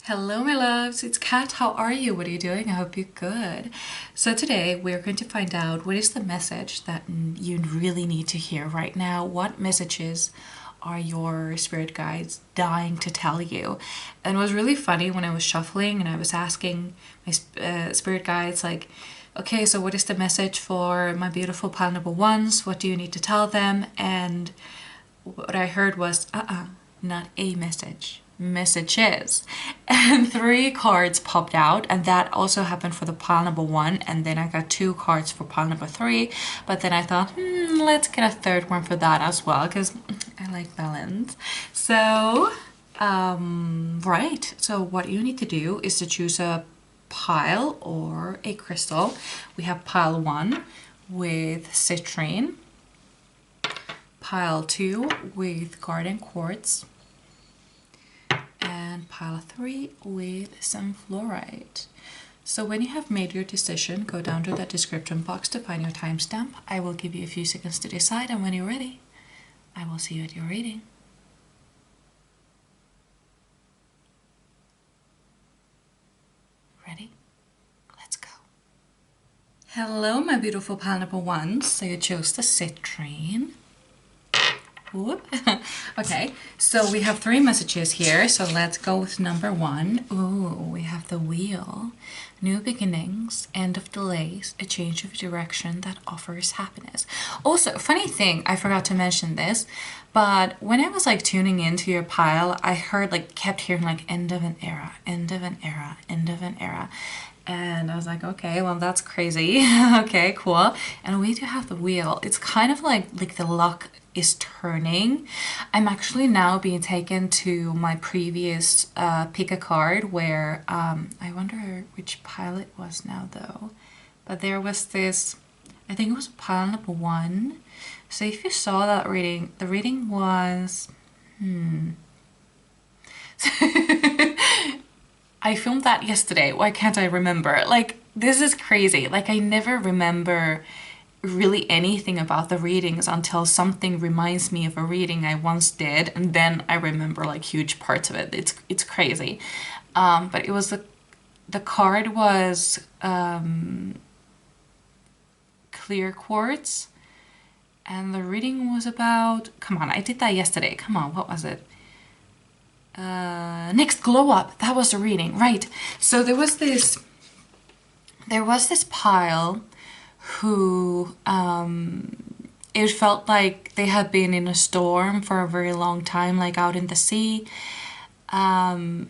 Hello my loves, it's Kat. How are you? What are you doing? I hope you're good. So today we're going to find out what is the message that you really need to hear right now. What messages are your spirit guides dying to tell you? And it was really funny when I was shuffling and I was asking my spirit guides like, okay, so what is the message for my beautiful pile number ones? What do you need to tell them? And what I heard was, not a message. Messages. And 3 cards popped out, and that also happened for the pile number 1, and then I got 2 cards for pile number 3, but then I thought, let's get a 3rd one for that as well, because I like balance. So, right, so what you need to do is to choose a pile or a crystal. We have pile 1 with citrine, pile 2 with garden quartz, and pile 3 with some fluorite. So when you have made your decision, go down to that description box to find your timestamp. I will give you a few seconds to decide, and when you're ready, I will see you at your reading. Ready? Let's go. Hello, my beautiful pile number ones. So you chose the citrine. Whoop. Okay, so we have 3 messages here, so let's go with number 1. Ooh, we have the wheel. New beginnings, end of delays, a change of direction that offers happiness. Also, funny thing, I forgot to mention this, but when I was like tuning into your pile, I heard kept hearing like end of an era, end of an era, end of an era. And I was like, okay, well, that's crazy. Okay, cool. And we do have the wheel. It's kind of like the luck is turning. I'm actually now being taken to my previous pick a card where I wonder which pile it was now though. But there was this, I think it was pile number 1. So if you saw that reading, the reading was, I filmed that yesterday. Why can't I remember? This is crazy. I never remember really anything about the readings until something reminds me of a reading I once did, and then I remember huge parts of it. It's crazy. But it was the card was clear quartz, and the reading was about, come on, I did that yesterday. Come on, what was it? Next glow up. That was the reading, right? So there was this pile who it felt like they had been in a storm for a very long time, out in the sea, and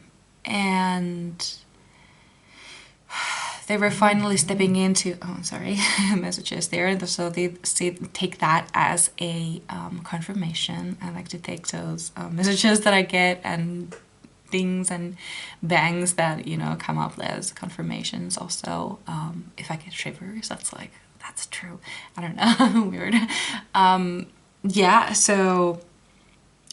they were finally stepping into, oh sorry, messages there, and so they take that as a confirmation. I like to take those messages that I get and things and bangs that come up as confirmations. Also, if I get shivers, that's true. I don't know. Weird. Yeah, so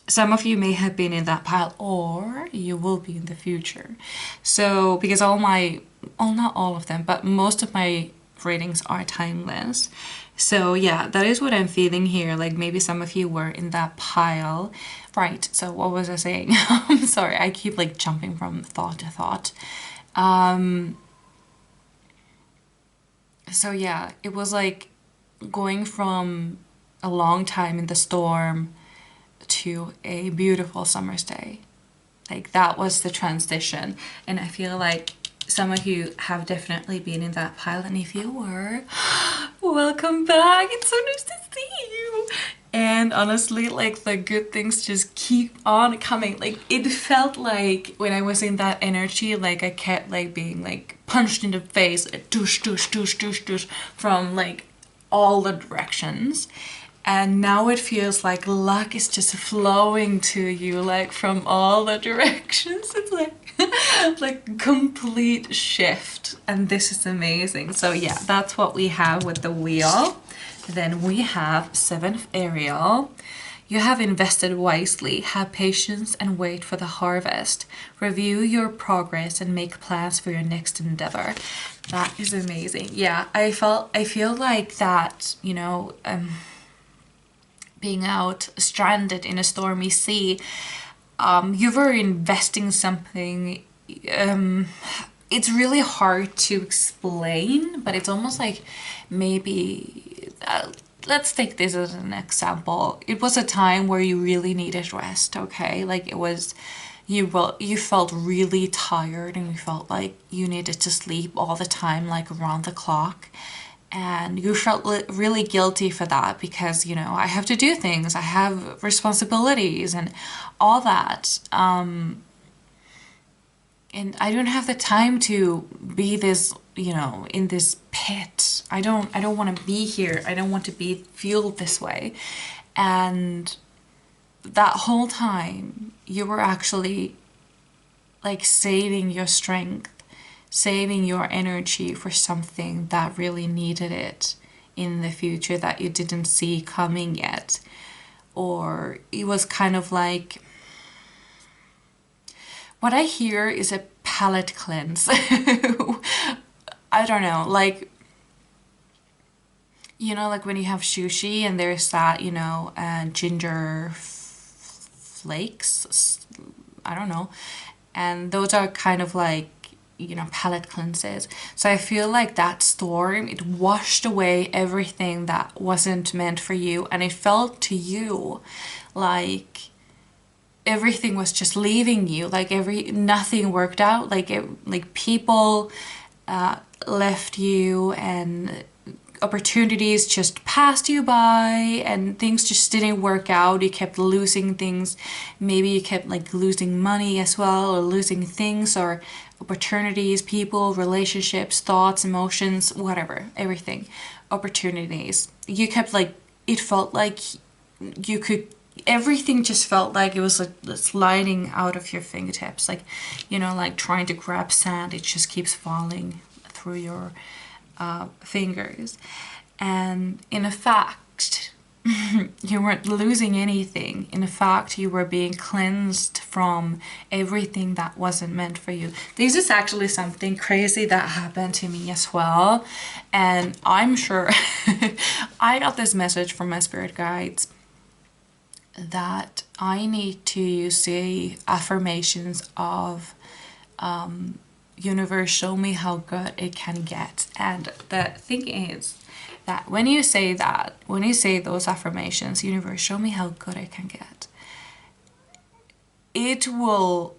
some of you may have been in that pile, or you will be in the future. So because not all of them, but most of my readings are timeless. So yeah, that is what I'm feeling here. Maybe some of you were in that pile. Right, so what was I saying? I'm sorry, I keep jumping from thought to thought. So yeah, it was going from a long time in the storm to a beautiful summer's day. That was the transition. And I feel like some of you have definitely been in that pile, and if you were, welcome back. It's so nice to see you. And honestly, the good things just keep on coming. It felt like when I was in that energy, I kept being punched in the face, douche, douche, douche, douche, douche, from all the directions. And now it feels like luck is just flowing to you from all the directions. It's complete shift, and this is amazing. So yeah, that's what we have with the wheel. Then we have 7th Ariel. You have invested wisely, have patience and wait for the harvest. Review your progress and make plans for your next endeavor. That is amazing. Yeah, I feel like that, being out stranded in a stormy sea, you were investing something it's really hard to explain, but it's almost like maybe, let's take this as an example. It was a time where you really needed rest, okay? Like it was, you felt really tired and you felt like you needed to sleep all the time, like around the clock. And you felt really guilty for that because, you know, I have to do things, I have responsibilities and all that. And I don't have the time to be this, you know, in this pit. I don't want to be here. I don't want to feel this way. And that whole time you were actually like saving your strength, saving your energy for something that really needed it in the future that you didn't see coming yet. Or it was kind of like, what I hear is a palate cleanse. I don't know, like, you know, like when you have sushi and there's that, you know, ginger flakes, I don't know. And those are kind of like, you know, palate cleanses. So I feel like that storm, it washed away everything that wasn't meant for you. And it felt to you like everything was just leaving you, like nothing worked out, like people left you and opportunities just passed you by and things just didn't work out. You kept losing things. Maybe you kept like losing money as well, or losing things or opportunities, people, relationships, thoughts, emotions, whatever, everything, opportunities. You kept like, it felt like you could, everything just felt like it was like sliding out of your fingertips, like, you know, like trying to grab sand. It just keeps falling through your fingers. And in fact, you weren't losing anything. In fact, you were being cleansed from everything that wasn't meant for you. This is actually something crazy that happened to me as well. And I'm sure I got this message from my spirit guides that I need to say affirmations of universe, show me how good it can get. And the thing is that when you say that, when you say those affirmations, universe, show me how good it can get, it will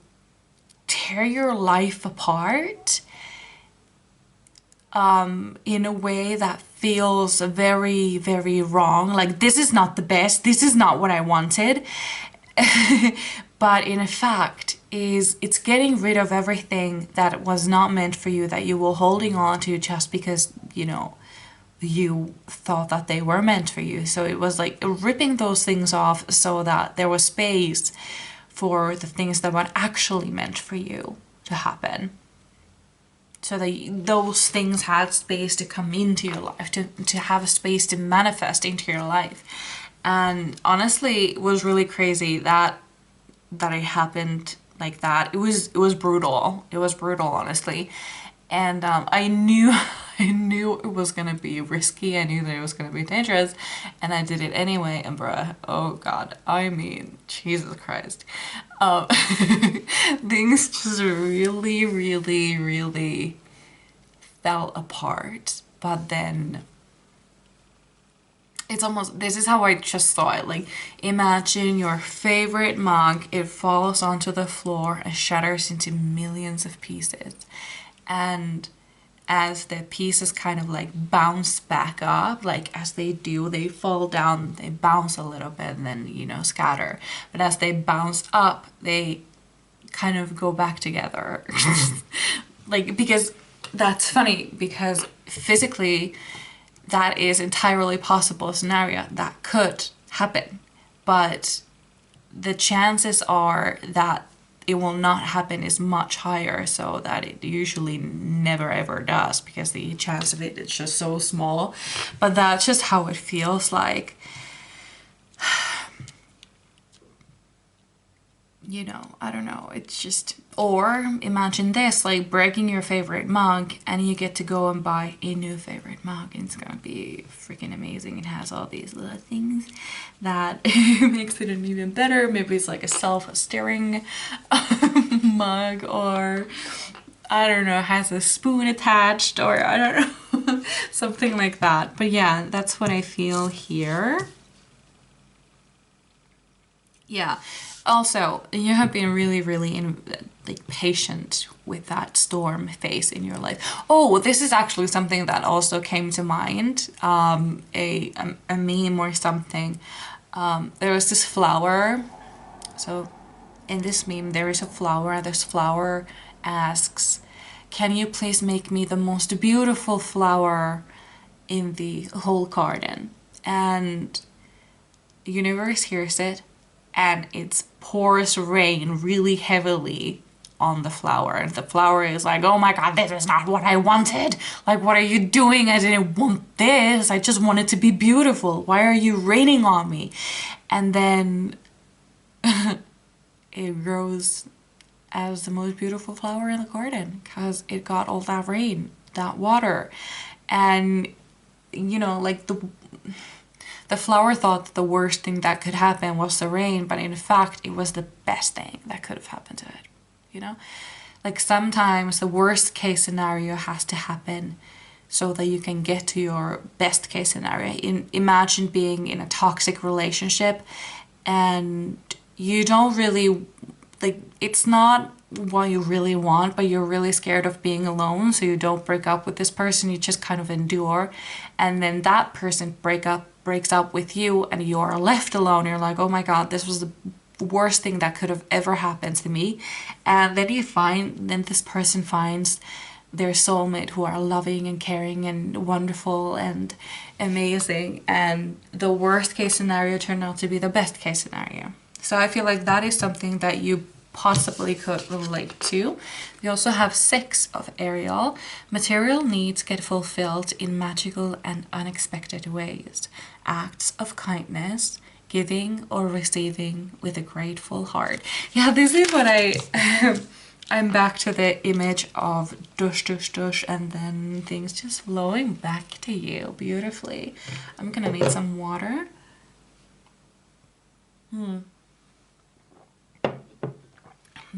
tear your life apart in a way that feels very, very wrong. Like, this is not the best, this is not what I wanted. But in fact, it's getting rid of everything that was not meant for you, that you were holding on to just because, you know, you thought that they were meant for you. So it was like ripping those things off so that there was space for the things that were actually meant for you to happen. So that those things had space to come into your life, to have a space to manifest into your life. And honestly, it was really crazy that it happened like that. It was brutal. It was brutal, honestly. And I knew it was gonna be risky. I knew that it was gonna be dangerous, and I did it anyway. And bruh, oh god, I mean, Jesus Christ, things just really, really, really fell apart. But then it's almost, this is how I just saw it. Like, imagine your favorite mug, it falls onto the floor and shatters into millions of pieces. And as the pieces kind of like bounce back up, like as they do, they fall down, they bounce a little bit and then, you know, scatter. But as they bounce up, they kind of go back together. Like, because that's funny, because physically that is entirely possible scenario that could happen, but the chances are that it will not happen is much higher, so that it usually never ever does, because the chance of it is just so small. But that's just how it feels like. you know, I don't know, it's just, or imagine this, like breaking your favorite mug and you get to go and buy a new favorite mug, and it's gonna be freaking amazing. It has all these little things that makes it even better. Maybe it's like a self-stirring mug, or I don't know, has a spoon attached, or I don't know, something like that. But yeah, that's what I feel here. Yeah. Also, you have been really, really like patient with that storm phase in your life. Oh, this is actually something that also came to mind. A meme or something. There was this flower. So in this meme, there is a flower, and this flower asks, "Can you please make me the most beautiful flower in the whole garden?" And the universe hears it, and it pours rain really heavily on the flower. And the flower is like, "Oh my god, this is not what I wanted. Like, what are you doing? I didn't want this. I just want it to be beautiful. Why are you raining on me?" And then it grows as the most beautiful flower in the garden because it got all that rain, that water. And, you know, like the flower thought the worst thing that could happen was the rain, but in fact, it was the best thing that could have happened to it, you know? Like sometimes the worst case scenario has to happen so that you can get to your best case scenario. Imagine being in a toxic relationship and you don't really, like, it's not what you really want, but you're really scared of being alone, so you don't break up with this person, you just kind of endure, and then that person breaks up with you and you're left alone. You're like, "Oh my god, this was the worst thing that could have ever happened to me." And then this person finds their soulmate who are loving and caring and wonderful and amazing, and the worst case scenario turned out to be the best case scenario. So I feel like that is something that you possibly could relate to. We also have 6 of Ariel. Material needs get fulfilled in magical and unexpected ways. Acts of kindness, giving or receiving with a grateful heart. Yeah, this is what I'm back to the image of dush, dush, dush, and then things just flowing back to you beautifully. I'm gonna need some water.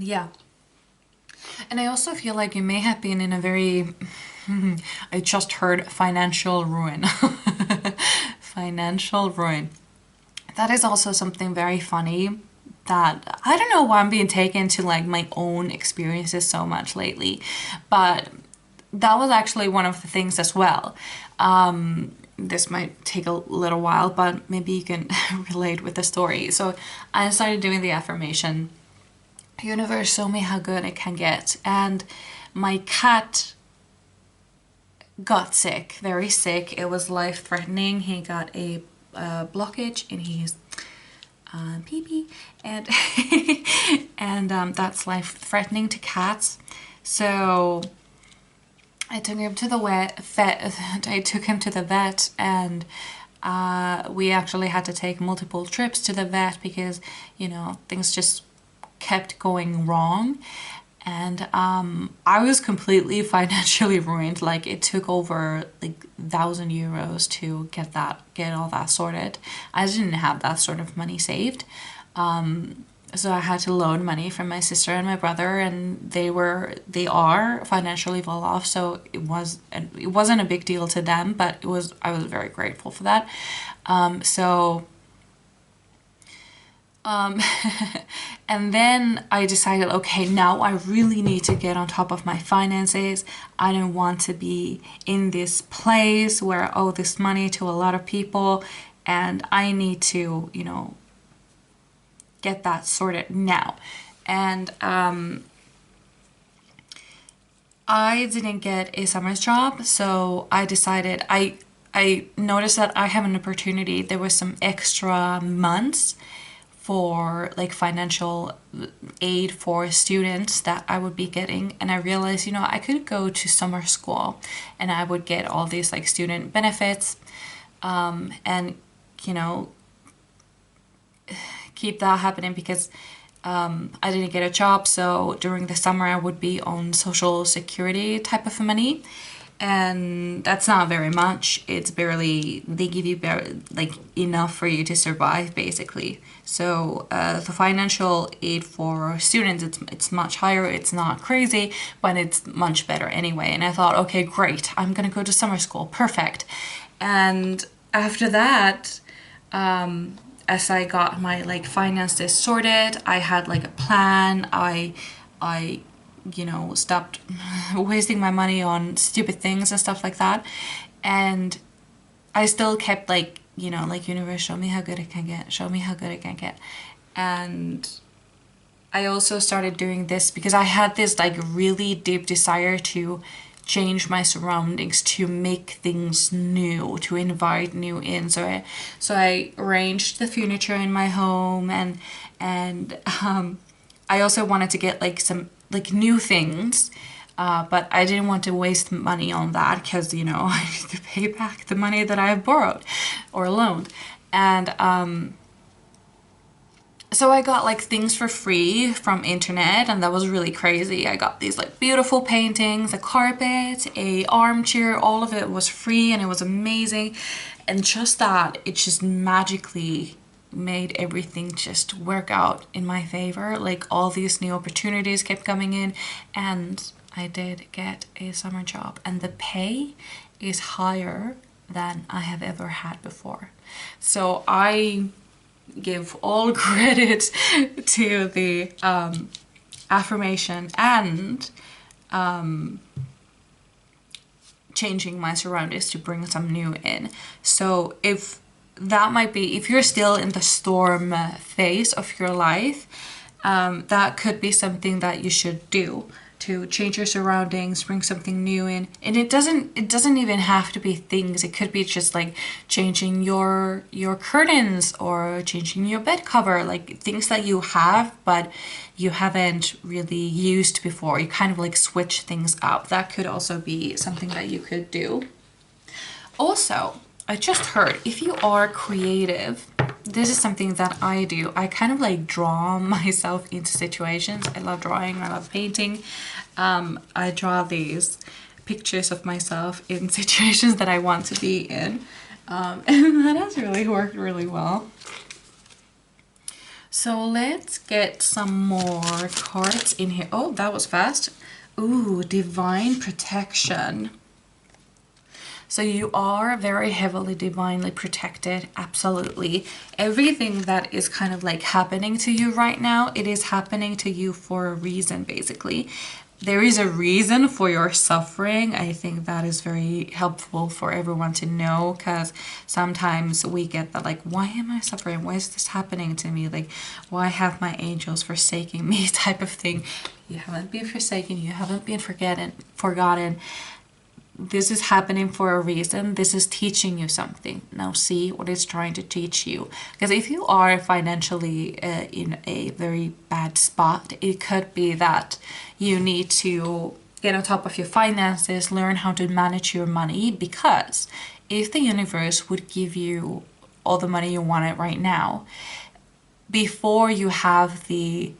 Yeah. And I also feel like you may have been in a very, I just heard financial ruin. Financial ruin. That is also something very funny that I don't know why I'm being taken to like my own experiences so much lately, but that was actually one of the things as well. This might take a little while, but maybe you can relate with the story. So I started doing the affirmation, "Universe, show me how good it can get." And my cat got sick, very sick. It was life-threatening. He got a blockage in his pee-pee, and and that's life-threatening to cats. So I took him to the vet, and we actually had to take multiple trips to the vet because, you know, things just kept going wrong. And I was completely financially ruined. Like, it took over like €1,000 to get all that sorted. I didn't have that sort of money saved. So I had to loan money from my sister and my brother, and they are financially well off, so it wasn't a big deal to them, but I was very grateful for that. And then I decided, okay, now I really need to get on top of my finances. I don't want to be in this place where I owe this money to a lot of people, and I need to, you know, get that sorted now. And I didn't get a summer's job, so I decided, I noticed that I have an opportunity. There was some extra months for like financial aid for students that I would be getting, and I realized, you know, I could go to summer school and I would get all these like student benefits, and, you know, keep that happening, because I didn't get a job, so during the summer I would be on social security type of money, and that's not very much. It's barely, they give you like enough for you to survive basically. So the financial aid for students, it's much higher. It's not crazy, but it's much better anyway. And I thought, okay, great, I'm gonna go to summer school, perfect. And after that, as I got my like finances sorted, I had like a plan. I you know, stopped wasting my money on stupid things and stuff like that. And I still kept like, you know, like, universe, show me how good it can get, show me how good it can get. And I also started doing this because I had this like really deep desire to change my surroundings, to make things new, to invite new in. So I arranged the furniture in my home, and I also wanted to get like some like new things, but I didn't want to waste money on that because, you know, I need to pay back the money that I have borrowed or loaned. And so I got like things for free from internet, and that was really crazy. I got these like beautiful paintings, a carpet, a armchair, all of it was free, and it was amazing. And just that, it just magically made everything just work out in my favor. Like, all these new opportunities kept coming in, and I did get a summer job, and the pay is higher than I have ever had before. So I give all credit to the affirmation and changing my surroundings to bring some new in. So if that might be, if you're still in the storm phase of your life, that could be something that you should do, to change your surroundings, bring something new in. And it doesn't even have to be things. It could be just like changing your curtains or changing your bed cover, like things that you have but you haven't really used before. You kind of like switch things up. That could also be something that you could do. Also, I just heard, if you are creative, this is something that I do. I kind of like draw myself into situations. I love drawing, I love painting. I draw these pictures of myself in situations that I want to be in. And that has really worked really well. So let's get some more cards in here. Oh, that was fast. Ooh, divine protection. So you are very heavily divinely protected, absolutely. Everything that is kind of like happening to you right now, it is happening to you for a reason, basically. There is a reason for your suffering. I think that is very helpful for everyone to know, because sometimes we get that like, why am I suffering? Why is this happening to me? Like, why have my angels forsaken me type of thing. You haven't been forsaken, you haven't been forgotten. This is happening for a reason. This is teaching you something. Now see what it's trying to teach you. Because if you are financially in a very bad spot, it could be that you need to get on top of your finances, learn how to manage your money. Because if the universe would give you all the money you wanted right now, before you have the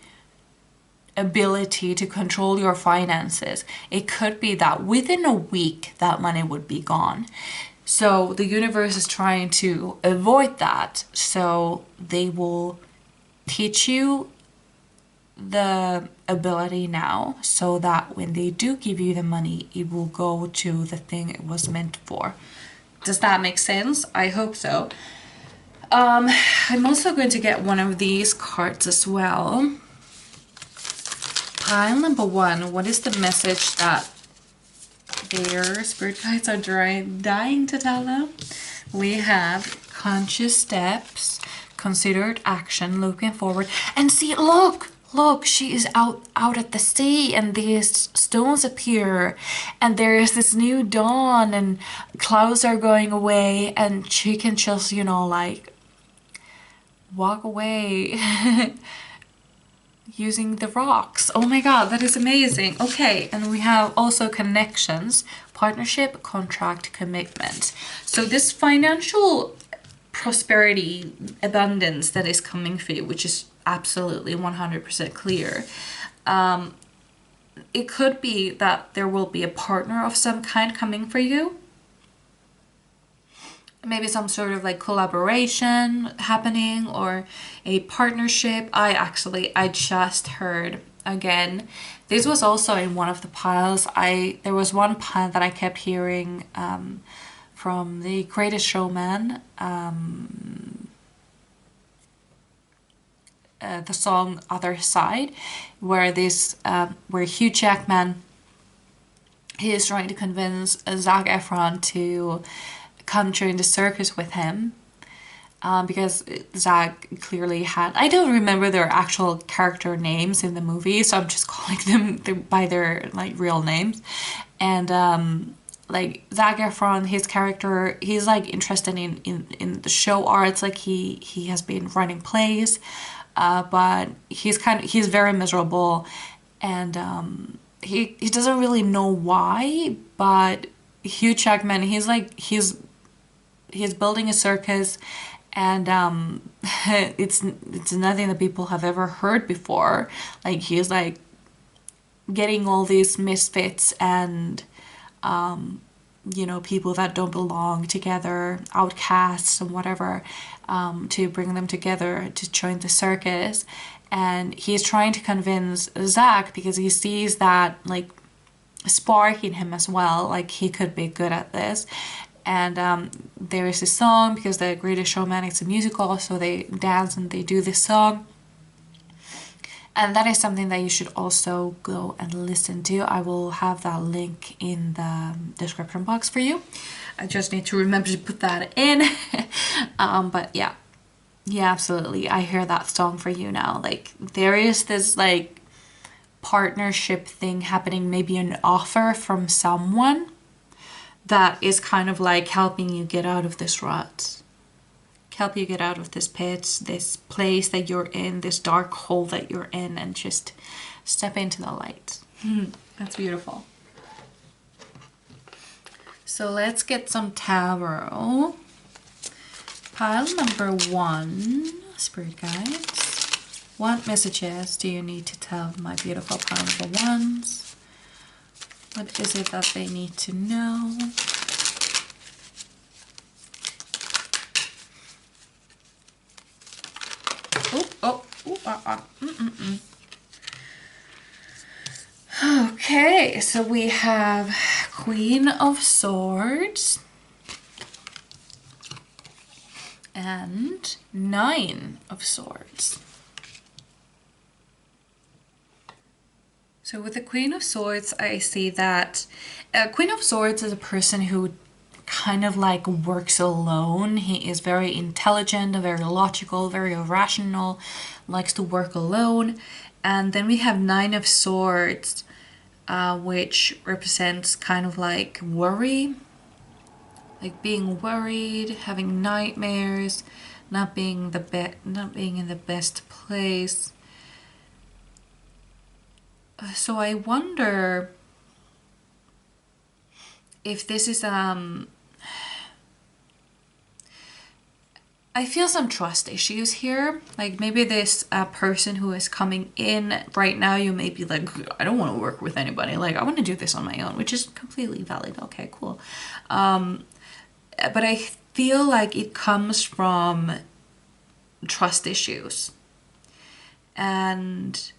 ability to control your finances, it could be that within a week that money would be gone. So the universe is trying to avoid that, so they will teach you the ability now, so that when they do give you the money, it will go to the thing it was meant for. Does that make sense? I hope so. I'm also going to get one of these cards as well. Pile number one, what is the message that their spirit guides are dying to tell them? We have conscious steps, considered action, looking forward. And see, look, she is out at the sea, and these stones appear, and there is this new dawn, and clouds are going away, and she can just, you know, like walk away. Using the rocks. Oh my god, that is amazing. Okay, and we have also connections, partnership, contract, commitment. So this financial prosperity, abundance that is coming for you, which is absolutely 100% clear. It could be that there will be a partner of some kind coming for you. Maybe some sort of like collaboration happening or a partnership. I just heard again, this was also in one of the piles. There was one pile that I kept hearing from The Greatest Showman, the song Other Side, where Hugh Jackman, he is trying to convince Zac Efron to come join the circus with him, because Zac clearly had, I don't remember their actual character names in the movie, so I'm just calling them by their like real names. And like Zac Efron, his character, he's like interested in the show arts, like he has been running plays, but he's very miserable, and he doesn't really know why. But Hugh Jackman, he's building a circus, and it's nothing that people have ever heard before. Like he's like getting all these misfits and you know, people that don't belong together, outcasts and whatever, to bring them together to join the circus. And he's trying to convince Zac because he sees that like spark in him as well, like he could be good at this. And there is this song, because The Greatest Showman is a musical, so they dance and they do this song. And that is something that you should also go and listen to. I will have that link in the description box for you. I just need to remember to put that in. But yeah, absolutely. I hear that song for you now. Like there is this like partnership thing happening, maybe an offer from someone that is kind of like helping you get out of this rut. Help you get out of this pit, this place that you're in, this dark hole that you're in, and just step into the light. That's beautiful. So let's get some tarot. Pile number 1, Spirit Guides. What messages do you need to tell my beautiful pile number 1s? What is it that they need to know? Okay, so we have Queen of Swords and 9 of Swords. So with the Queen of Swords, I see that Queen of Swords is a person who kind of like works alone. He is very intelligent, very logical, very rational, likes to work alone. And then we have 9 of Swords, which represents kind of like worry, like being worried, having nightmares, not being in the best place. So I wonder if this is I feel some trust issues here. Like maybe this person who is coming in right now, you may be like, I don't want to work with anybody. Like I want to do this on my own, which is completely valid. Okay, cool. But I feel like it comes from trust issues. And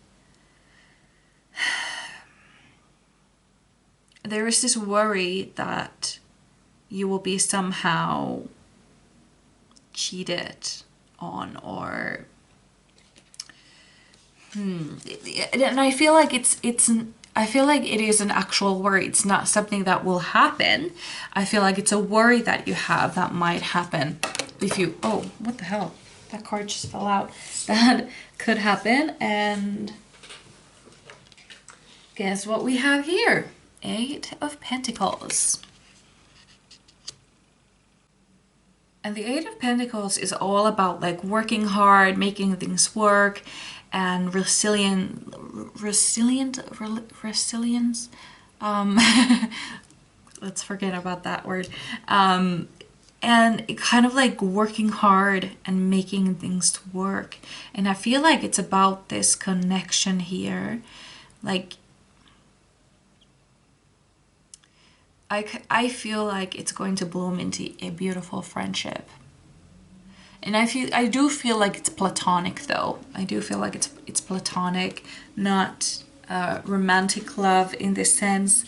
there is this worry that you will be somehow cheated on, or and I feel like I feel like it is an actual worry. It's not something that will happen. I feel like it's a worry that you have that might happen if you, oh, what the hell, that card just fell out. That could happen. And guess what we have here? 8 of Pentacles. And the 8 of Pentacles is all about like working hard, making things work, and resilience. Let's forget about that word. and kind of like working hard and making things work. And I feel like it's about this connection here. Like, I feel like it's going to bloom into a beautiful friendship. And I do feel like it's platonic though. I do feel like it's platonic, not romantic love in this sense.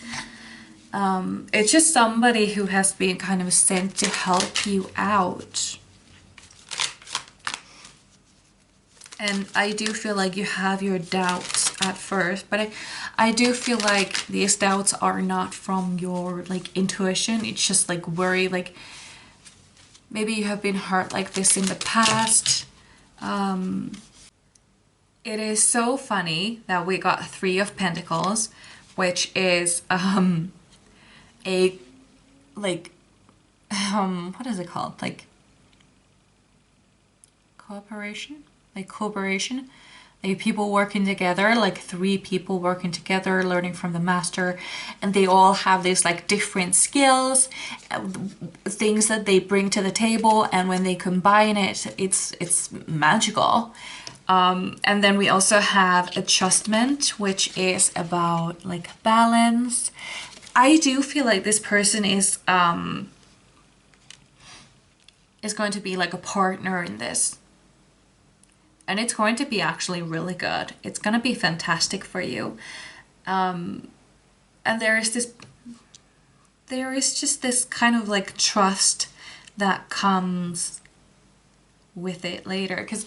It's just somebody who has been kind of sent to help you out. And I do feel like you have your doubts at first, but I do feel like these doubts are not from your like intuition. It's just like worry, like maybe you have been hurt like this in the past. It is so funny that we got 3 of Pentacles, which is a like what is it called? Like cooperation? Like cooperation? Like people working together, like 3 people working together, learning from the master, and they all have these like different skills, things that they bring to the table, and when they combine it, it's magical. And then we also have adjustment, which is about like balance. I do feel like this person is going to be like a partner in this. And it's going to be actually really good. It's going to be fantastic for you. And there is just this kind of like trust that comes with it later. Because,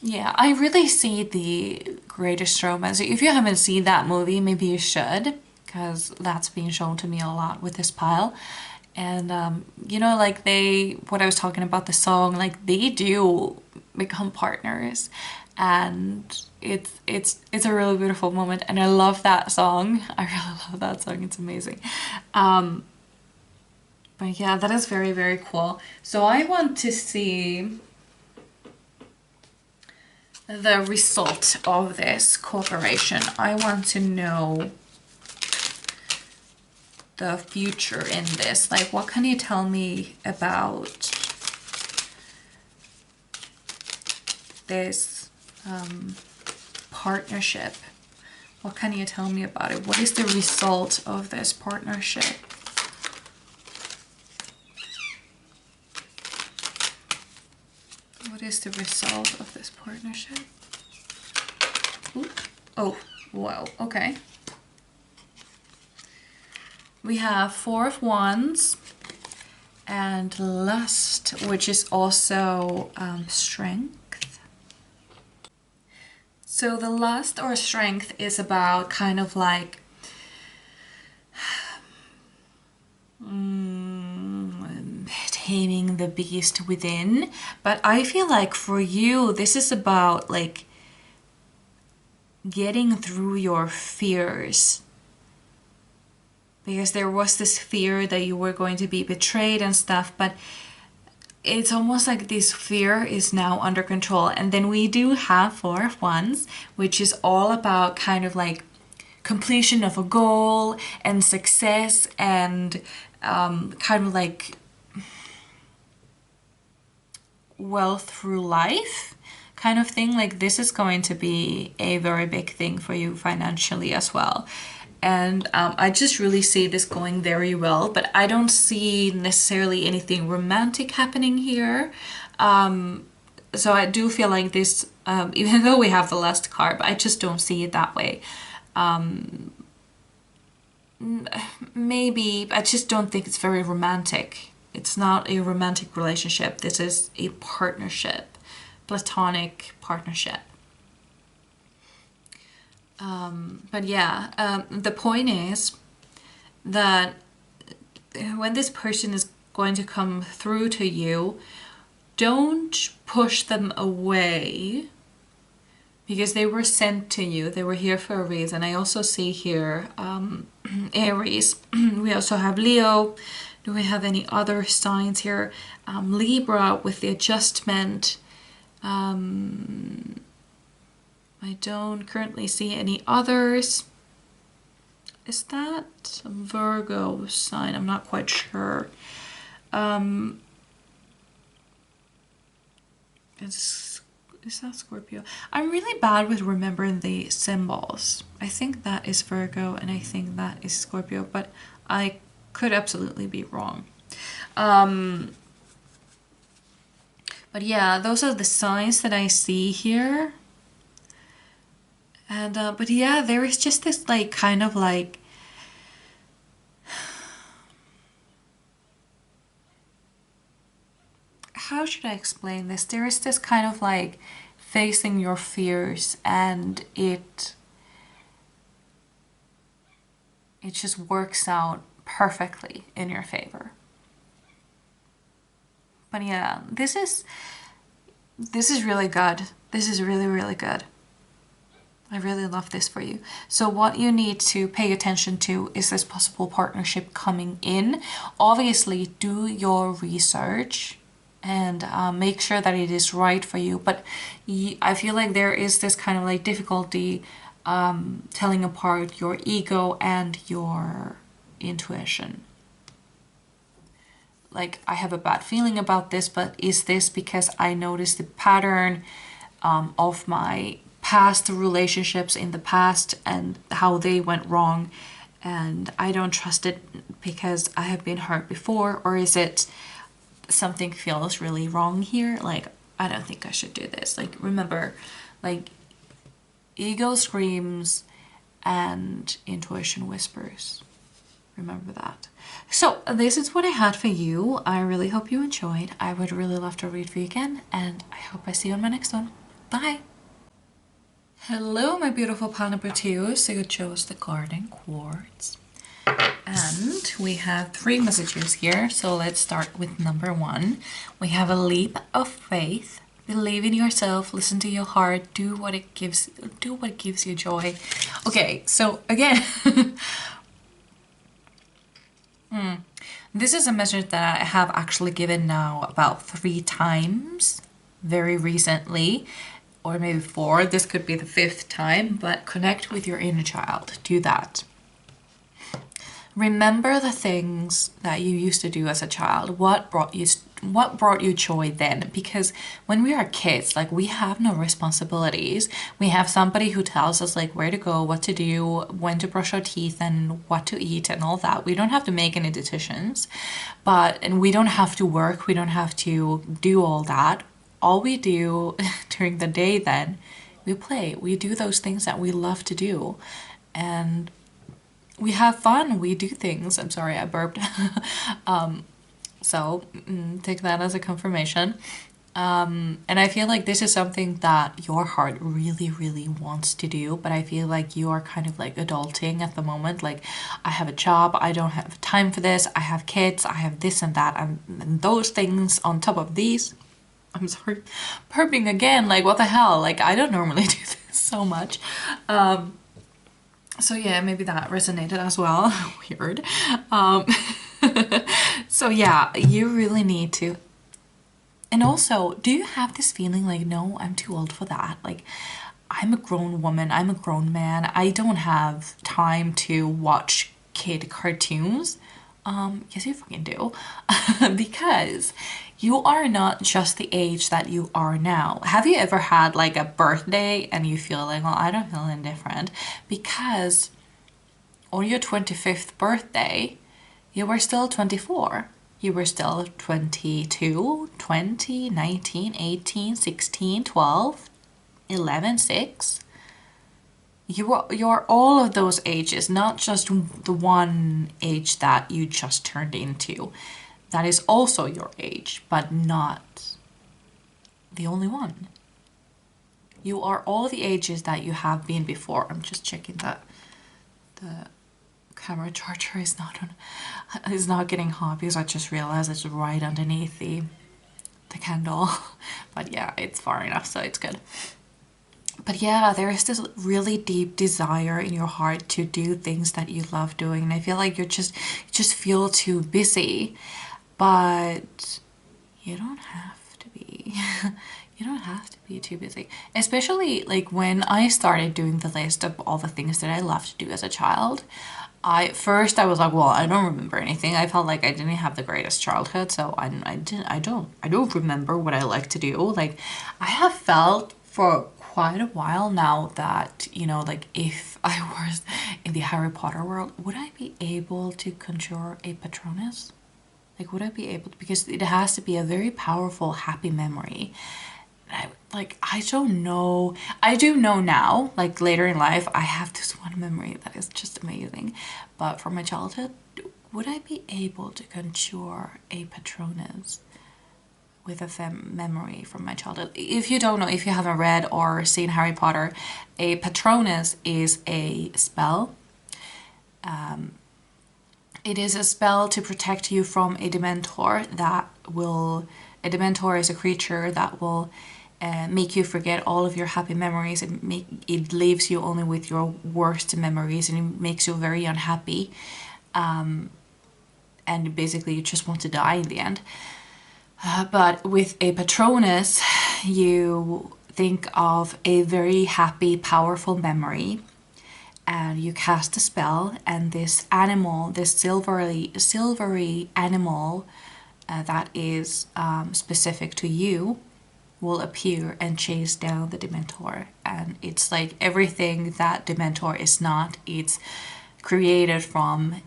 yeah, I really see The Greatest Romance. If you haven't seen that movie, maybe you should. Because that's being shown to me a lot with this pile. And, you know, like what I was talking about, the song, like they do become partners, and it's a really beautiful moment, and I love that song. I really love that song. It's amazing. But yeah, that is very, very cool. So I want to see the result of this cooperation. I want to know the future in this. Like, what can you tell me about this partnership? What can you tell me about it? What is the result of this partnership? What is the result of this partnership? Ooh. Oh, wow, okay. We have 4 of Wands and Lust, which is also strength. So the Lust or strength is about kind of like taming the beast within. But I feel like for you, this is about like getting through your fears. Because there was this fear that you were going to be betrayed and stuff, but it's almost like this fear is now under control. And then we do have 4 of Wands, which is all about kind of like completion of a goal and success and kind of like wealth through life kind of thing. Like this is going to be a very big thing for you financially as well. And I just really see this going very well, but I don't see necessarily anything romantic happening here. So I do feel like this, even though we have the Lust card, but I just don't see it that way. Maybe, I just don't think it's very romantic. It's not a romantic relationship. This is a partnership, platonic partnership. But yeah, the point is that when this person is going to come through to you, don't push them away because they were sent to you. They were here for a reason. I also see here Aries. We also have Leo. Do we have any other signs here? Libra with the adjustment. I don't currently see any others. Is that a Virgo sign? I'm not quite sure. Is that Scorpio? I'm really bad with remembering the symbols. I think that is Virgo and I think that is Scorpio, but I could absolutely be wrong. But yeah, those are the signs that I see here. And but yeah, there is just this like kind of like how should I explain this? There is this kind of like facing your fears, and it just works out perfectly in your favor. But yeah, this is really good. This is really, really good. I really love this for you. So what you need to pay attention to is this possible partnership coming in. Obviously, do your research and make sure that it is right for you. But I feel like there is this kind of like difficulty telling apart your ego and your intuition. Like, I have a bad feeling about this, but is this because I noticed the pattern of my past relationships in the past and how they went wrong, and I don't trust it because I have been hurt before? Or is it something feels really wrong here? Like, I don't think I should do this. Like, remember, like, ego screams and intuition whispers. Remember that. So this is what I had for you. I really hope you enjoyed. I would really love to read for you again, and I hope I see you on my next one. Bye. Hello, my beautiful pile number 2. So you chose the Garden Quartz. And we have 3 messages here. So let's start with number 1. We have a leap of faith. Believe in yourself, listen to your heart, do what gives you joy. Okay, so again, this is a message that I have actually given now about 3 times very recently, or maybe 4. This could be the 5th time, but connect with your inner child. Do that. Remember the things that you used to do as a child. What brought you joy then? Because when we are kids, like, we have no responsibilities. We have somebody who tells us like where to go, what to do, when to brush our teeth, and what to eat and all that. We don't have to make any decisions, and we don't have to work. We don't have to do all that. All we do during the day, then we play. We do those things that we love to do, and we have fun. We do things. I'm sorry, I burped. So take that as a confirmation. And I feel like this is something that your heart really, really wants to do, but I feel like you are kind of like adulting at the moment. Like, I have a job, I don't have time for this, I have kids, I have this and that, and those things on top of these. I'm sorry, burping again, like, what the hell? Like, I don't normally do this so much. So yeah, maybe that resonated as well. Weird. So yeah, you really need to. And also, do you have this feeling like, no, I'm too old for that? Like, I'm a grown woman, I'm a grown man, I don't have time to watch kid cartoons. Yes, you fucking do. Because you are not just the age that you are now. Have you ever had like a birthday and you feel like, well, I don't feel indifferent? Because on your 25th birthday, you were still 24. You were still 22, 20, 19, 18, 16, 12, 11, 6. You're all of those ages, not just the one age that you just turned into. That is also your age, but not the only one. You are all the ages that you have been before. I'm just checking that the camera charger is not getting hot, because I just realized it's right underneath the candle. But yeah, it's far enough, so it's good. But yeah, there is this really deep desire in your heart to do things that you love doing, and I feel like you just feel too busy. But you don't have to be. You don't have to be too busy. Especially like when I started doing the list of all the things that I loved to do as a child, First I was like, well, I don't remember anything. I felt like I didn't have the greatest childhood, so I don't remember what I like to do. Like, I have felt for quite a while now that, you know, like if I was in the Harry Potter world, would I be able to conjure a Patronus? Like, would I be able to? Because it has to be a very powerful, happy memory. I don't know. I do know now, like later in life, I have this one memory that is just amazing. But from my childhood, would I be able to conjure a Patronus with a memory from my childhood? If you don't know, if you haven't read or seen Harry Potter, a Patronus is a spell. It is a spell to protect you from a Dementor that will... A Dementor is a creature that will make you forget all of your happy memories. It leaves you only with your worst memories, and it makes you very unhappy. And basically you just want to die in the end. But with a Patronus, you think of a very happy, powerful memory, and you cast a spell, and this animal, this silvery animal that is specific to you, will appear and chase down the Dementor. And it's like everything that Dementor is not. It's created from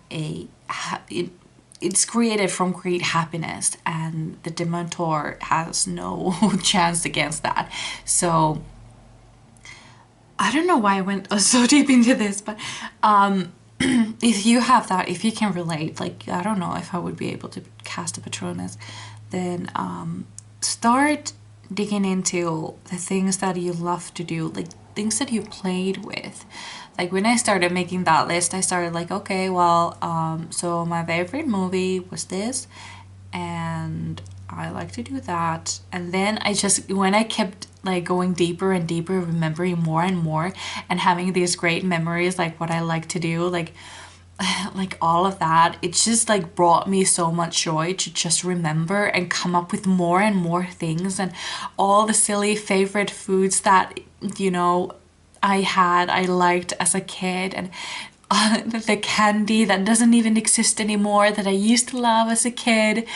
it's created from great happiness, and the Dementor has no chance against that. So I don't know why I went so deep into this, but if you have that, if you can relate, like, I don't know if I would be able to cast a Patronus, then start digging into the things that you love to do, like things that you played with. Like when I started making that list, I started like, okay, well, so my favorite movie was this, and I like to do that. And then when I kept like going deeper and deeper, remembering more and more, and having these great memories, like what I like to do, like all of that, it just like brought me so much joy to just remember and come up with more and more things, and all the silly favorite foods that, you know, I liked as a kid, and the candy that doesn't even exist anymore that I used to love as a kid,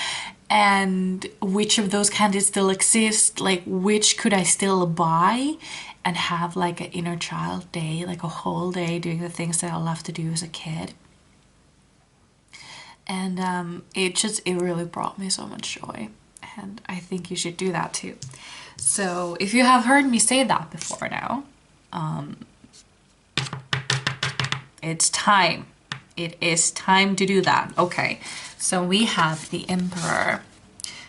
and which of those candies still exist, like which could I still buy, and have like an inner child day, like a whole day doing the things that I love to do as a kid. And it really brought me so much joy, and I think you should do that too. So if you have heard me say that before now, it's time. It is time to do that. Okay, so we have the Emperor.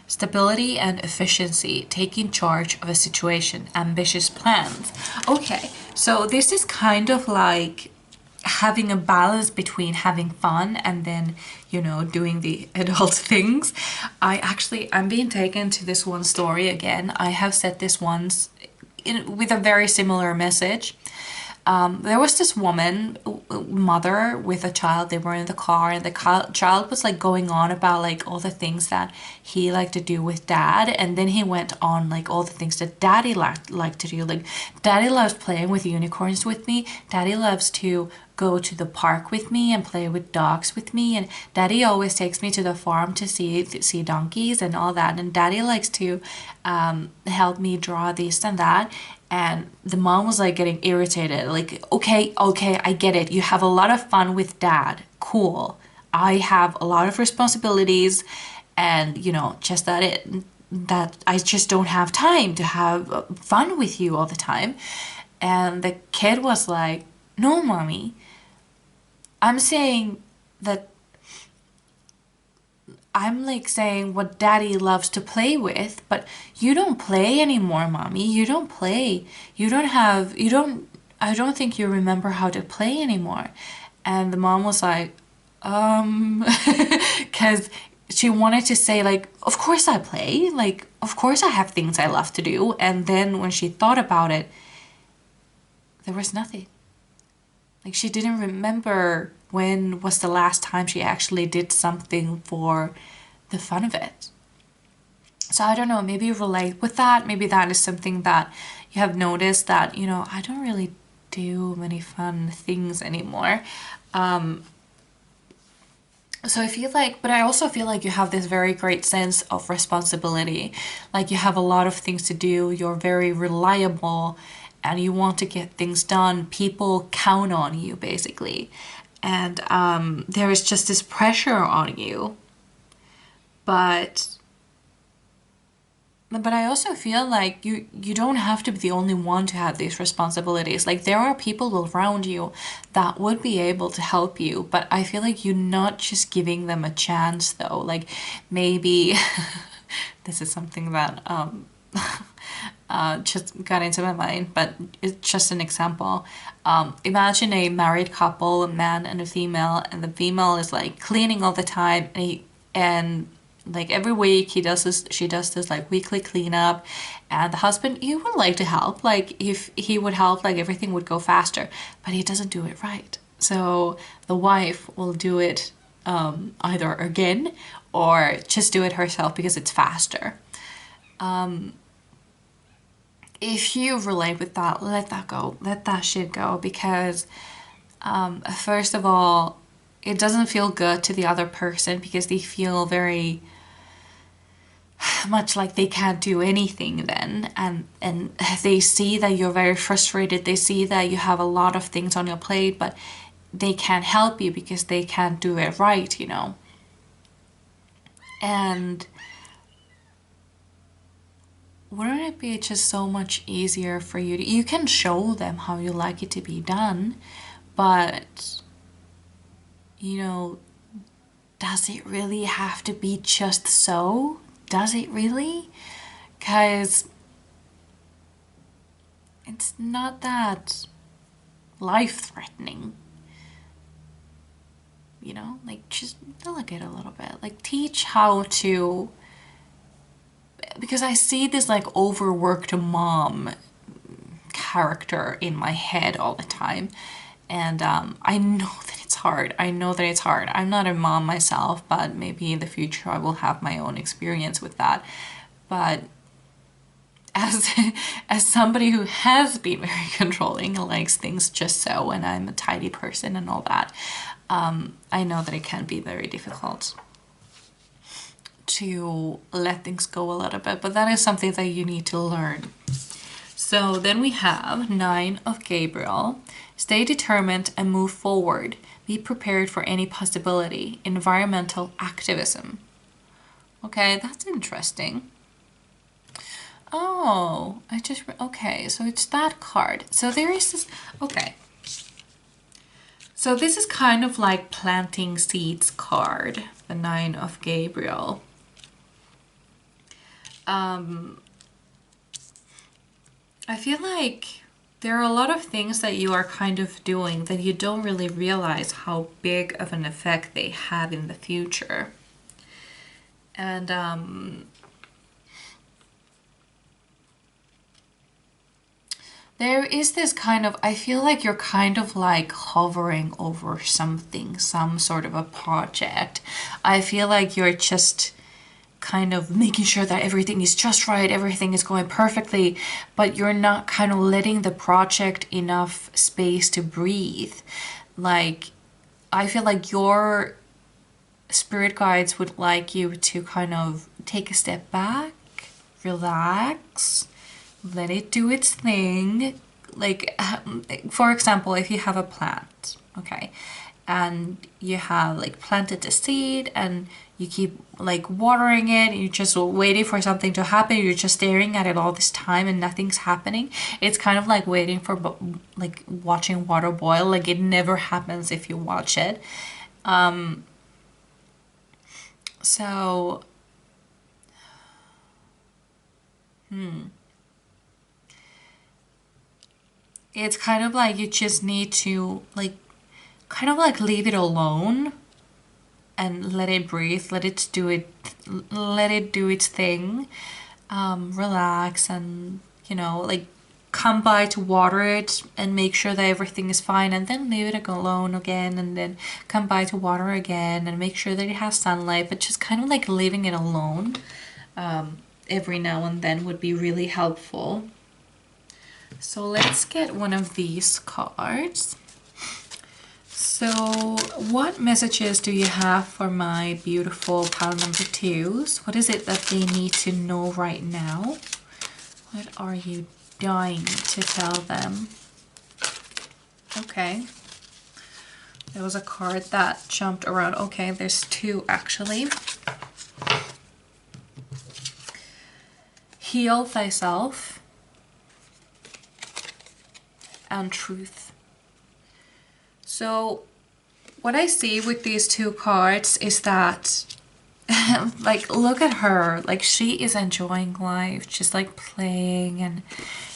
Stability and efficiency, taking charge of a situation, ambitious plans. Okay, so this is kind of like having a balance between having fun and then, you know, doing the adult things. I'm being taken to this one story again. I have said this once with a very similar message. There was this woman, mother with a child. They were in the car, and the child was like going on about like all the things that he liked to do with dad, and then he went on like all the things that daddy liked to do. Like, daddy loves playing with unicorns with me, daddy loves to go to the park with me and play with dogs with me, and daddy always takes me to the farm to see donkeys and all that, and daddy likes to help me draw this and that. And the mom was like getting irritated, like, okay, I get it. You have a lot of fun with dad. Cool. I have a lot of responsibilities, and, you know, just that I just don't have time to have fun with you all the time. And the kid was like, no, mommy, I'm saying that I'm like saying what daddy loves to play with, but you don't play anymore, mommy. You don't play. I don't think you remember how to play anymore. And the mom was like, because she wanted to say like, of course I play. Like, of course I have things I love to do. And then when she thought about it, there was nothing. Like, she didn't remember when was the last time she actually did something for the fun of it. So I don't know, maybe you relate with that. Maybe that is something that you have noticed, that, you know, I don't really do many fun things anymore. So I feel like, but I also feel like you have this very great sense of responsibility. Like you have a lot of things to do, you're very reliable, and you want to get things done. People count on you, basically. And there is just this pressure on you. But I also feel like you don't have to be the only one to have these responsibilities. Like there are people around you that would be able to help you, but I feel like you're not just giving them a chance though. Like maybe this is something that just got into my mind, but it's just an example. Imagine a married couple, a man and a female, and the female is like cleaning all the time, and like every week she does this like weekly cleanup, and the husband, he would like to help. Like if he would help, like everything would go faster, but he doesn't do it right. So the wife will do it either again or just do it herself because it's faster. If you relate with that, let that go. Let that shit go, because first of all, it doesn't feel good to the other person because they feel very much like they can't do anything then, and they see that you're very frustrated, they see that you have a lot of things on your plate, but they can't help you because they can't do it right, you know. And wouldn't it be just so much easier for you to, you can show them how you like it to be done, but you know, does it really have to be just so? Does it really? Because it's not that life-threatening. You know, like just delegate a little bit. Like teach how to, because I see this like overworked mom character in my head all the time. And I know that it's hard. I know that it's hard. I'm not a mom myself, but maybe in the future I will have my own experience with that. But as as somebody who has been very controlling and likes things just so, and I'm a tidy person and all that, I know that it can be very difficult to let things go a little bit, but that is something that you need to learn. So then we have 9 of Gabriel. Stay determined and move forward. Be prepared for any possibility. Environmental activism. Okay, that's interesting. Oh, okay, so it's that card. So there is this, okay. So this is kind of like planting seeds card, the 9 of Gabriel. I feel like there are a lot of things that you are kind of doing that you don't really realize how big of an effect they have in the future. And there is this kind of, I feel like you're kind of like hovering over something, some sort of a project. I feel like you're just kind of making sure that everything is just right, everything is going perfectly, but you're not kind of letting the project enough space to breathe. Like, I feel like your spirit guides would like you to kind of take a step back, relax, let it do its thing. Like, for example, if you have a plant, okay, and you have like planted the seed and you keep like watering it and you're just waiting for something to happen, you're just staring at it all this time and nothing's happening. It's kind of like waiting for, like watching water boil. Like it never happens if you watch it. So it's kind of like you just need to like kind of like leave it alone and let it breathe, let it do its thing. Relax and, you know, like come by to water it and make sure that everything is fine, and then leave it alone again, and then come by to water again and make sure that it has sunlight, but just kind of like leaving it alone every now and then would be really helpful. So let's get one of these cards. So what messages do you have for my beautiful pile number 2s? What is it that they need to know right now? What are you dying to tell them? Okay. There was a card that jumped around. Okay, there's 2 actually. Heal thyself and truth. So what I see with these 2 cards is that like, look at her, like she is enjoying life, just like playing and,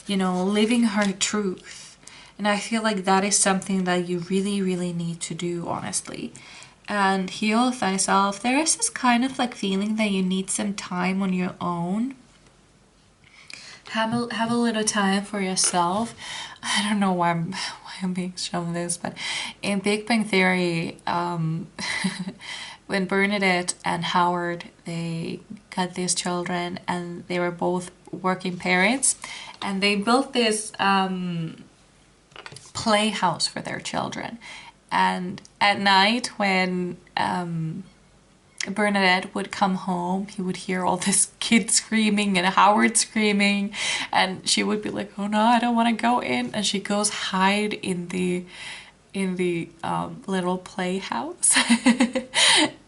you know, living her truth. And I feel like that is something that you really, really need to do, honestly. And heal thyself. There is this kind of like feeling that you need some time on your own. Have a little time for yourself. I don't know why I'm being shown this, but in Big Bang Theory, when Bernadette and Howard, they got these children and they were both working parents, and they built this playhouse for their children. And at night when Bernadette would come home, he would hear all this kid screaming and Howard screaming, and she would be like, oh no, I don't want to go in, and she goes hide in the little playhouse.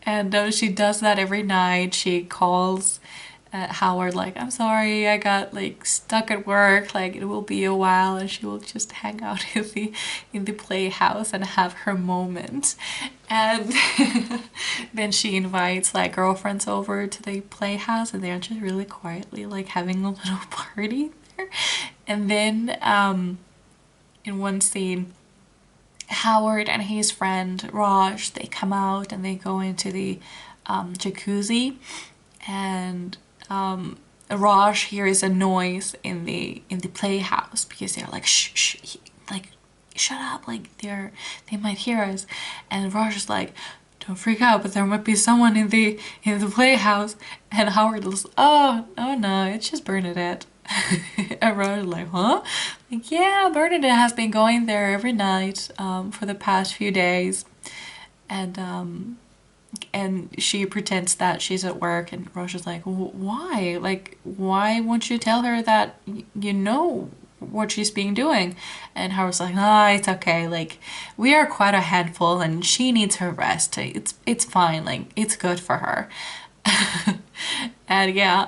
And she does that every night. She calls Howard like, I'm sorry, I got like stuck at work, like it will be a while, and she will just hang out in the playhouse and have her moment. And then she invites like girlfriends over to the playhouse, and they're just really quietly like having a little party there. And then in one scene, Howard and his friend Raj, they come out and they go into the jacuzzi, and Raj hears a noise in the playhouse because they're like, shh, like shut up, like they might hear us. And Raj is like, don't freak out, but there might be someone in the playhouse. And Howard was, oh no, it's just Bernadette. And Raj is like, huh? Like, yeah, Bernadette has been going there every night for the past few days, and she pretends that she's at work, and Raj is like, why? Like, why won't you tell her that you know what she's been doing? And Howard's like, it's okay, like we are quite a handful and she needs her rest, it's fine, like it's good for her. And yeah,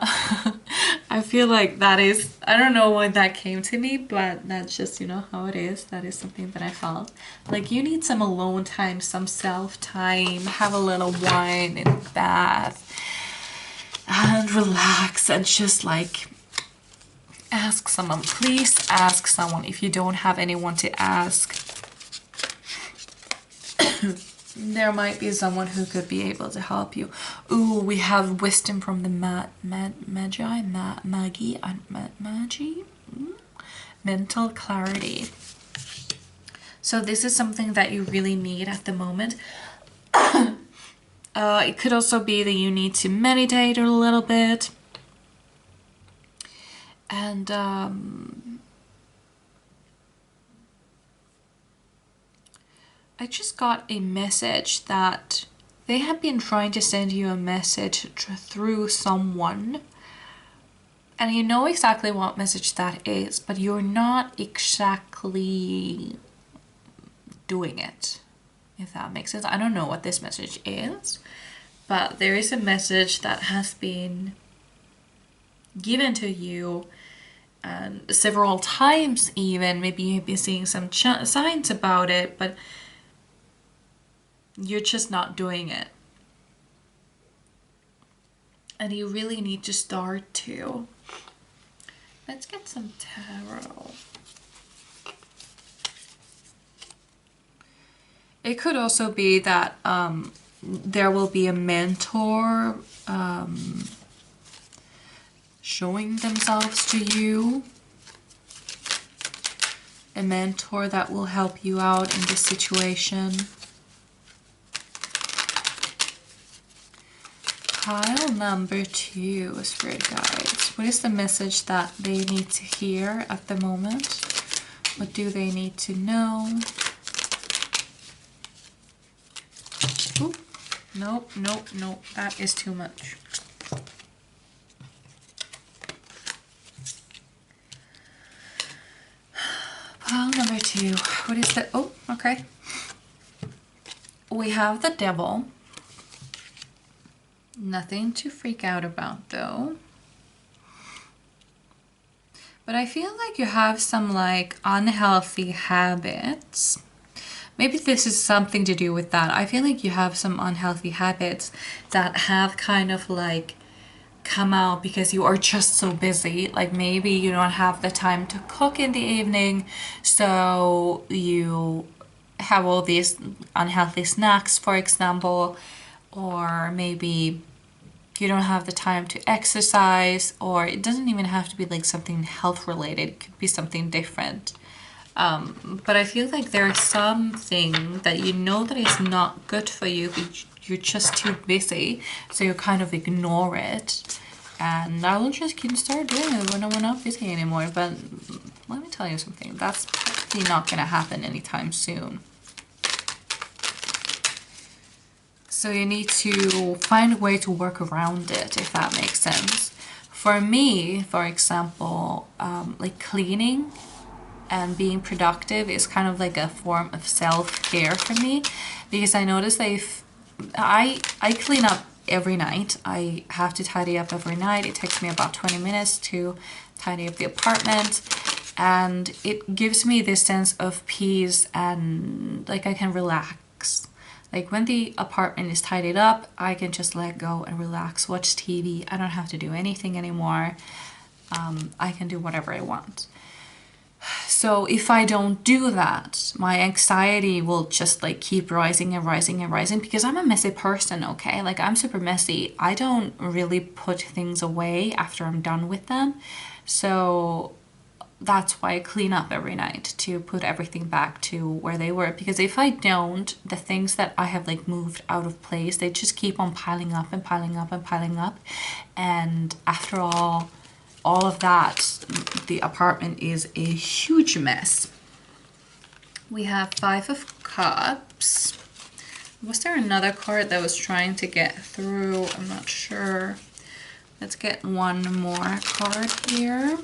I feel like that is, I don't know why that came to me, but that's just, you know, how it is. That is something that I felt like you need some alone time, some self time, have a little wine and bath and relax and just like ask someone. Please ask someone if you don't have anyone to ask. There might be someone who could be able to help you. Ooh, we have wisdom from the Magi, mental clarity. So this is something that you really need at the moment. It could also be that you need to meditate a little bit. And I just got a message that they have been trying to send you a message through someone, and you know exactly what message that is, but you're not exactly doing it, if that makes sense. I don't know what this message is, but there is a message that has been given to you and several times even. Maybe you've been seeing some signs about it, but you're just not doing it. And you really need to start to. Let's get some tarot. It could also be that there will be a mentor showing themselves to you. A mentor that will help you out in this situation. Pile number 2, Spirit Guides. What is the message that they need to hear at the moment? What do they need to know? Nope, nope, nope. That is too much. Pile number 2. What is the... Oh, okay. We have the devil. Nothing to freak out about, though. But I feel like you have some, like, unhealthy habits. Maybe this is something to do with that. I feel like you have some unhealthy habits that have kind of, like, come out because you are just so busy. Like, maybe you don't have the time to cook in the evening, so you have all these unhealthy snacks, for example, or maybe you don't have the time to exercise, or it doesn't even have to be like something health related. It could be something different. But I feel like there's something that you know that is not good for you, but you're just too busy, so you kind of ignore it. And I will just start doing it when we're not busy anymore. But let me tell you something, that's probably not going to happen anytime soon. So you need to find a way to work around it, if that makes sense. For me, for example, like cleaning and being productive is kind of like a form of self-care for me, because I notice that if I clean up every night, I have to tidy up every night. It takes me about 20 minutes to tidy up the apartment, and it gives me this sense of peace and like I can relax. Like when the apartment is tidied up, I can just let go and relax, watch TV. I don't have to do anything anymore. I can do whatever I want. So if I don't do that, my anxiety will just like keep rising and rising and rising, because I'm a messy person, okay? Like I'm super messy. I don't really put things away after I'm done with them. So that's why I clean up every night, to put everything back to where they were. Because if I don't, the things that I have like moved out of place, they just keep on piling up and piling up and piling up. And after all of that, the apartment is a huge mess. We have 5 of Cups. Was there another card that was trying to get through? I'm not sure. Let's get one more card here.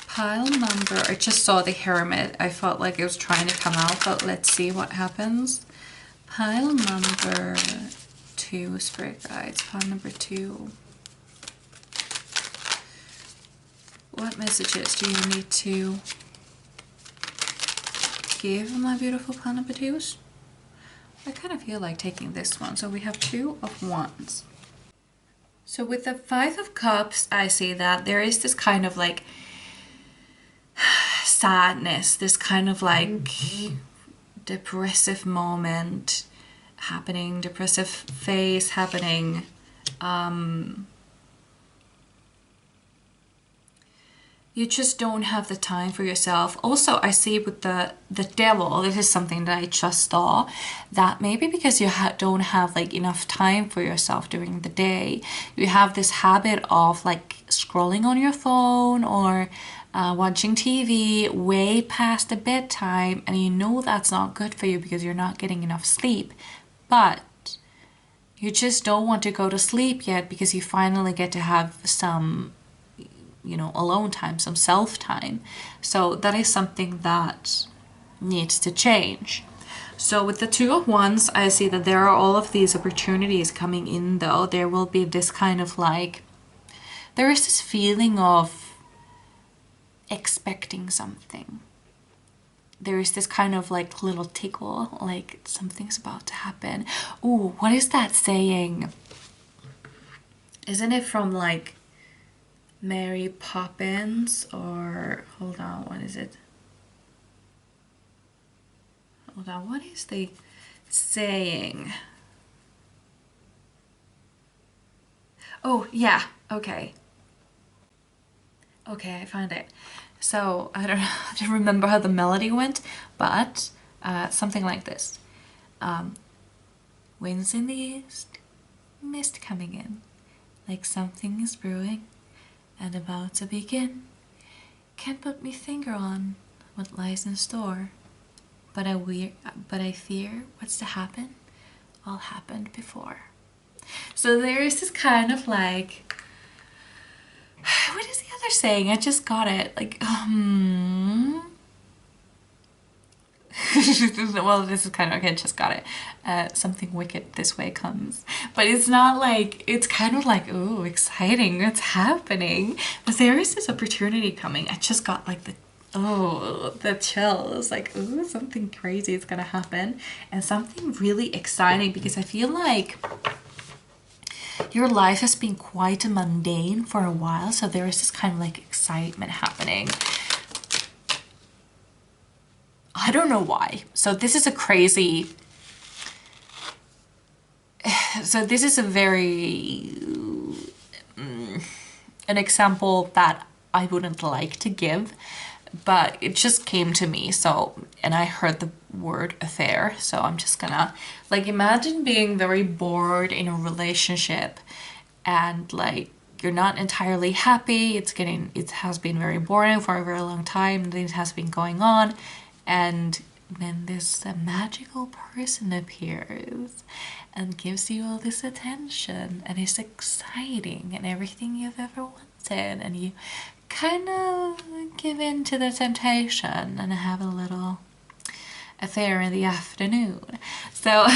Pile number, I just saw the Hermit. I felt like it was trying to come out, but let's see what happens. Pile number 2, Spirit Guides. Pile number 2. What messages do you need to give my beautiful pile number 2s? I kind of feel like taking this one. So we have 2 of Wands. So with the 5 of Cups, I see that there is this kind of like sadness, this kind of like depressive moment happening, depressive phase happening. You just don't have the time for yourself. Also, I see with the devil, this is something that I just saw, that maybe because you don't have like enough time for yourself during the day, you have this habit of like scrolling on your phone or watching TV way past the bedtime, and you know that's not good for you because you're not getting enough sleep, but you just don't want to go to sleep yet because you finally get to have some, you know, alone time, some self time. So that is something that needs to change. So with the 2 of Wands, I see that there are all of these opportunities coming in, though. There will be this kind of like, there is this feeling of expecting something. There is this kind of like little tickle, like something's about to happen. Ooh, what is that saying? Isn't it from like Mary Poppins, or hold on, what is it? Hold on, what is the saying? Oh yeah, okay, I found it. So I don't remember how the melody went, but something like this. Winds in the east, mist coming in, like something is brewing and about to begin. Can't put me finger on what lies in store, but I fear what's to happen all happened before. So there is this kind of like, what is the other saying? I just got it. Like, well, this is kind of, okay, just got it. Something wicked this way comes. But it's not like, it's kind of like, ooh, exciting, what's happening? But there is this opportunity coming. I just got like the chills. Like, ooh, something crazy is gonna happen. And something really exciting, because I feel like your life has been quite mundane for a while. So there is this kind of like excitement happening. I don't know why. So this is a crazy, so this is a very, an example that I wouldn't like to give, but it just came to me. So, and I heard the word affair. So I'm just gonna, like, imagine being very bored in a relationship and like, you're not entirely happy. It has been very boring for a very long time. This has been going on. And then this magical person appears and gives you all this attention, and it's exciting and everything you've ever wanted, and you kind of give in to the temptation and have a little affair in the afternoon. So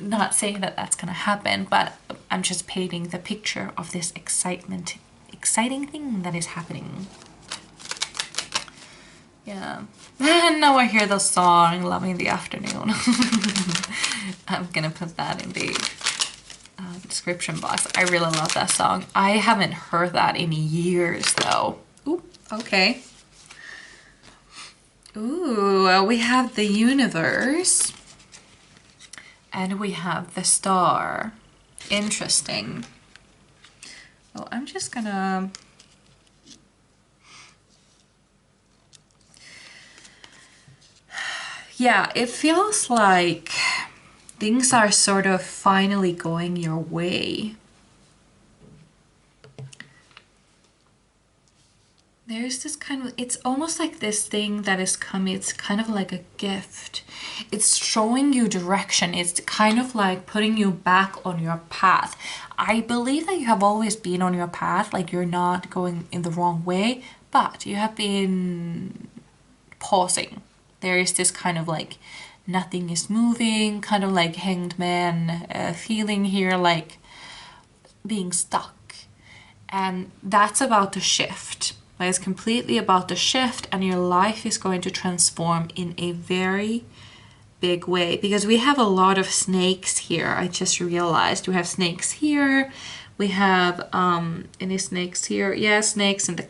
not saying that that's gonna happen, but I'm just painting the picture of this exciting thing that is happening. Yeah. And now I hear the song Love in the Afternoon. I'm gonna put that in the description box. I really love that song. I haven't heard that in years though. Ooh, okay. Ooh, we have the universe and we have the star. Interesting. Well, I'm just gonna yeah, it feels like things are sort of finally going your way. There's this kind of, it's almost like this thing that is coming, it's kind of like a gift. It's showing you direction. It's kind of like putting you back on your path. I believe that you have always been on your path, like you're not going in the wrong way, but you have been pausing. There is this kind of like nothing is moving, kind of like hanged man feeling here, like being stuck. And that's about to shift. But it's completely about to shift, and your life is going to transform in a very big way, because we have a lot of snakes here. I just realized we have snakes here. We have any snakes here? Yeah, snakes in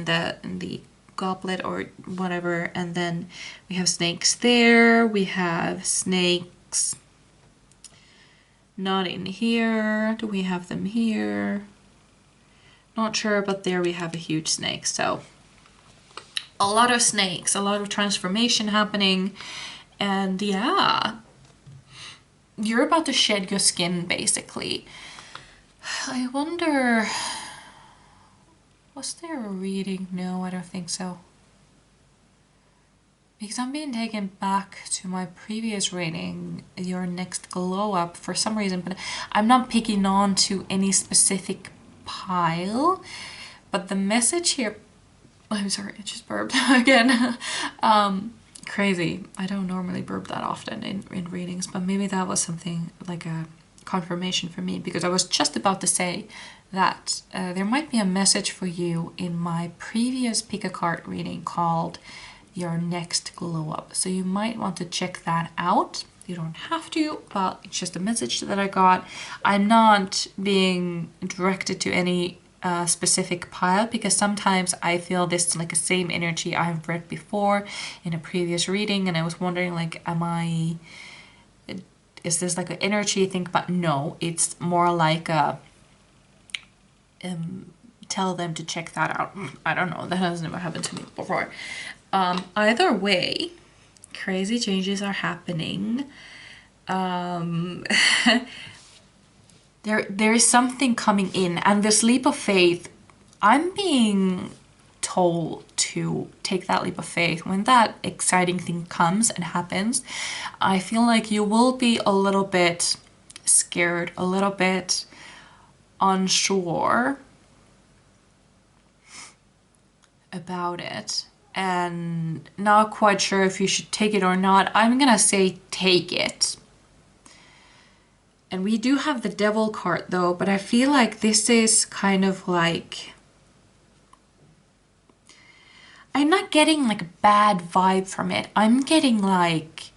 the goblet or whatever, and then we have snakes there. We have snakes not in here. Do we have them here? Not sure, but there we have a huge snake. So a lot of snakes, a lot of transformation happening, and yeah, you're about to shed your skin basically. I wonder, was there a reading? No, I don't think so. Because I'm being taken back to my previous reading, your next glow up, for some reason, but I'm not picking on to any specific pile. But the message here, I'm sorry, I just burped again. Crazy. I don't normally burp that often in readings, but maybe that was something like a confirmation for me, because I was just about to say that there might be a message for you in my previous pick a card reading called Your Next Glow Up. So you might want to check that out. You don't have to, but it's just a message that I got. I'm not being directed to any specific pile, because sometimes I feel this like the same energy I've read before in a previous reading, and I was wondering like, is this like an energy thing? But no, it's more like a tell them to check that out. I don't know, that has never happened to me before. Either way, crazy changes are happening. There is something coming in, and this leap of faith, I'm being told to take that leap of faith. When that exciting thing comes and happens, I feel like you will be a little bit scared, a little bit unsure about it, and not quite sure if you should take it or not. I'm gonna say take it. And we do have the Devil card though, but I feel like this is kind of like, I'm not getting like a bad vibe from it. I'm getting like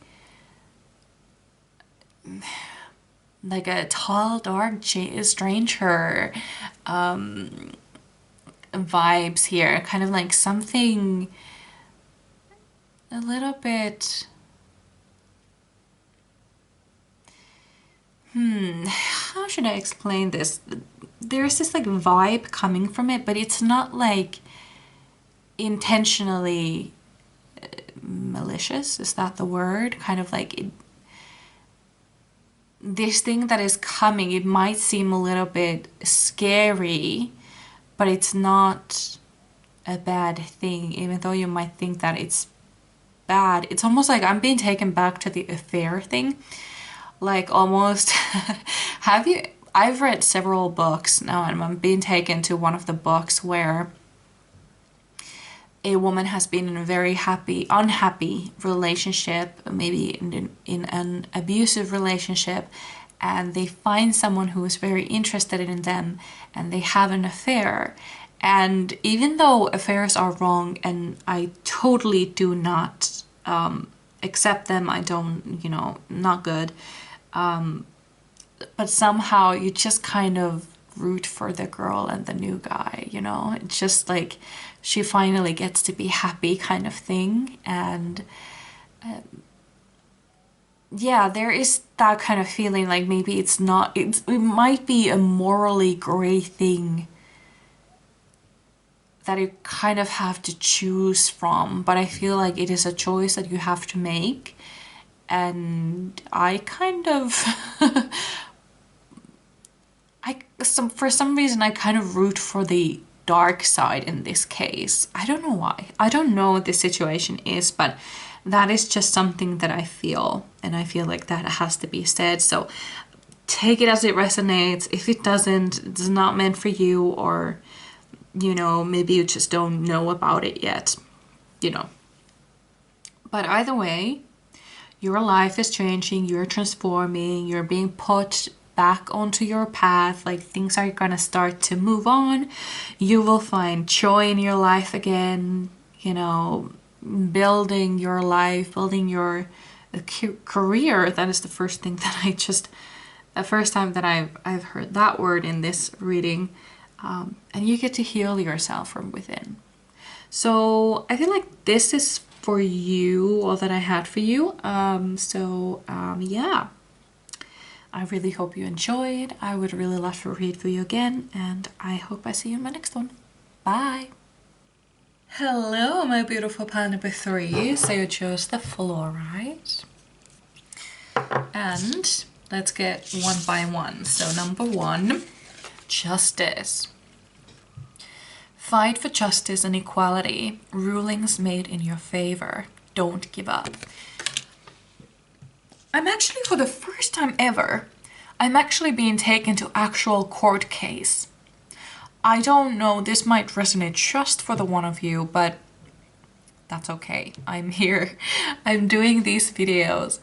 a tall, dark stranger vibes here. Kind of like something a little bit... how should I explain this? There's this like vibe coming from it, but it's not like intentionally malicious. Is that the word? Kind of like this thing that is coming, it might seem a little bit scary, but it's not a bad thing, even though you might think that it's bad. It's almost like I'm being taken back to the affair thing. Like almost, I've read several books now, and I'm being taken to one of the books where a woman has been in a very unhappy relationship, maybe in an abusive relationship, and they find someone who is very interested in them, and they have an affair. And even though affairs are wrong, and I totally do not accept them, I don't, not good, but somehow you just kind of root for the girl and the new guy, it's just like she finally gets to be happy kind of thing. And yeah, there is that kind of feeling like maybe it might be a morally gray thing that you kind of have to choose from, but I feel like it is a choice that you have to make. And I kind of for some reason I kind of root for the dark side in this case. I don't know why. I don't know what the situation is, but that is just something that I feel, and I feel like that has to be said. So take it as it resonates. If it doesn't, it's not meant for you, or maybe you just don't know about it yet, But either way, your life is changing, you're transforming, you're being put back onto your path, like things are gonna start to move on. You will find joy in your life again, building your life, building your career. That is the first thing that the first time that I've heard that word in this reading. And you get to heal yourself from within. So I feel like this is for you, all that I had for you. Yeah, I really hope you enjoyed. I would really love to read for you again, and I hope I see you in my next one. Bye. Hello, my beautiful pile number 3. So you chose the fluorite. And let's get one by one. So number 1, justice. Fight for justice and equality. Rulings made in your favor. Don't give up. I'm actually, for the first time ever, I'm actually being taken to actual court case. I don't know, this might resonate just for the one of you, but that's okay. I'm here. I'm doing these videos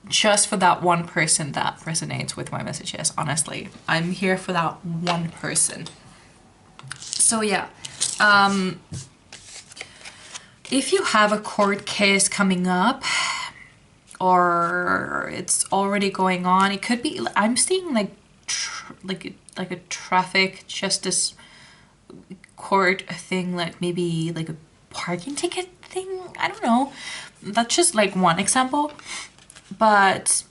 just for that one person that resonates with my messages, honestly. I'm here for that one person. So yeah, if you have a court case coming up, or it's already going on, it could be, I'm seeing like a traffic justice court thing, like maybe like a parking ticket thing, I don't know. That's just like one example, but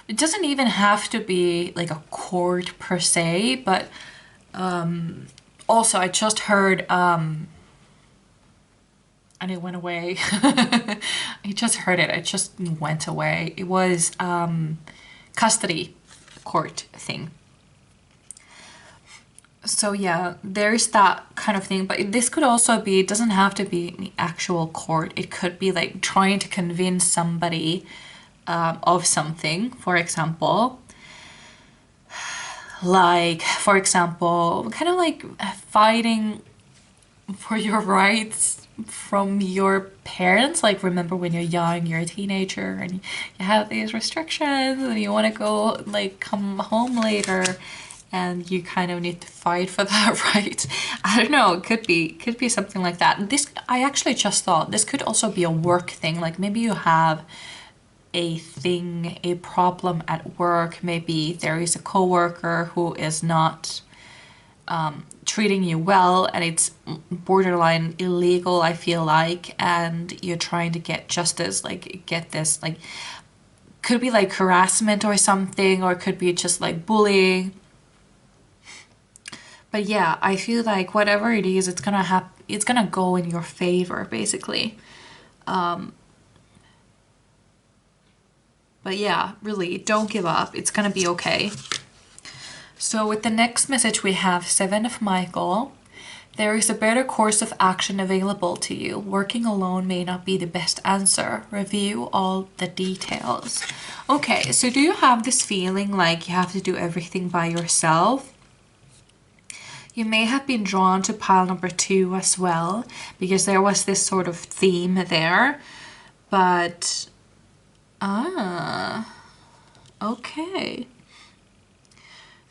it doesn't even have to be like a court per se. But also I just heard and it went away. I just heard it, it just went away. It was custody court thing. So yeah, there's that kind of thing, but this could also be, it doesn't have to be an actual court. It could be like trying to convince somebody of something, for example. like, for example, kind of like fighting for your rights from your parents. Like, remember when you're young, you're a teenager and you have these restrictions and you want to go like come home later and you kind of need to fight for that right. I don't know, it could be something like that. This, I actually just thought this could also be a work thing. Like maybe you have a problem at work. Maybe there is a coworker who is not treating you well and it's borderline illegal, I feel like, and you're trying to get justice, like get this, like could be like harassment or something, or it could be just like bullying. But yeah, I feel like whatever it is, it's gonna go in your favor, basically. But yeah, really, don't give up. It's gonna be okay. So with the next message, we have 7 of Michael. There is a better course of action available to you. Working alone may not be the best answer. Review all the details. Okay, so do you have this feeling like you have to do everything by yourself? You may have been drawn to pile number 2 as well, because there was this sort of theme there. But, okay.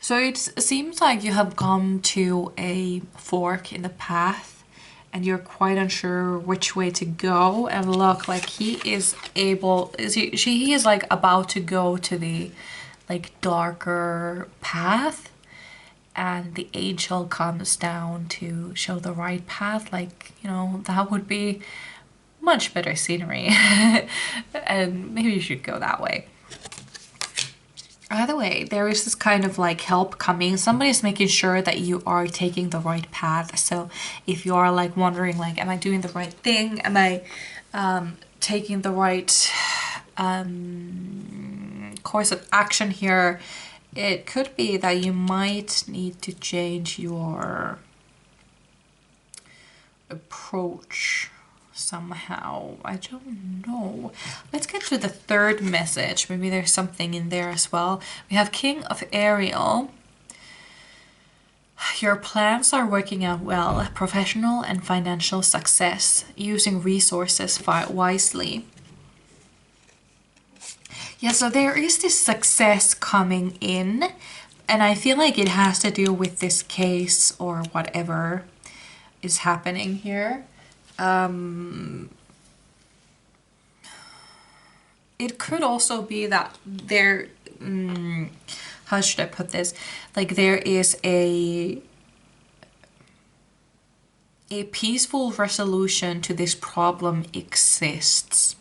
So it seems like you have come to a fork in the path and you're quite unsure which way to go. And look, like he is like about to go to the like darker path, and the angel comes down to show the right path. Like, you know, that would be much better scenery. And maybe you should go that way. Either way, there is this kind of like help coming. Somebody's making sure that you are taking the right path. So if you are like wondering like, am I doing the right thing? Am I taking the right course of action here? It could be that you might need to change your approach somehow. I don't know. Let's get to the third message. Maybe there's something in there as well. We have King of Ariel. Your plans are working out well. Professional and financial success. Using resources wisely. Yeah, so there is this success coming in, and I feel like it has to do with this case or whatever is happening here. It could also be that there, how should I put this? Like there is a peaceful resolution to this problem exists.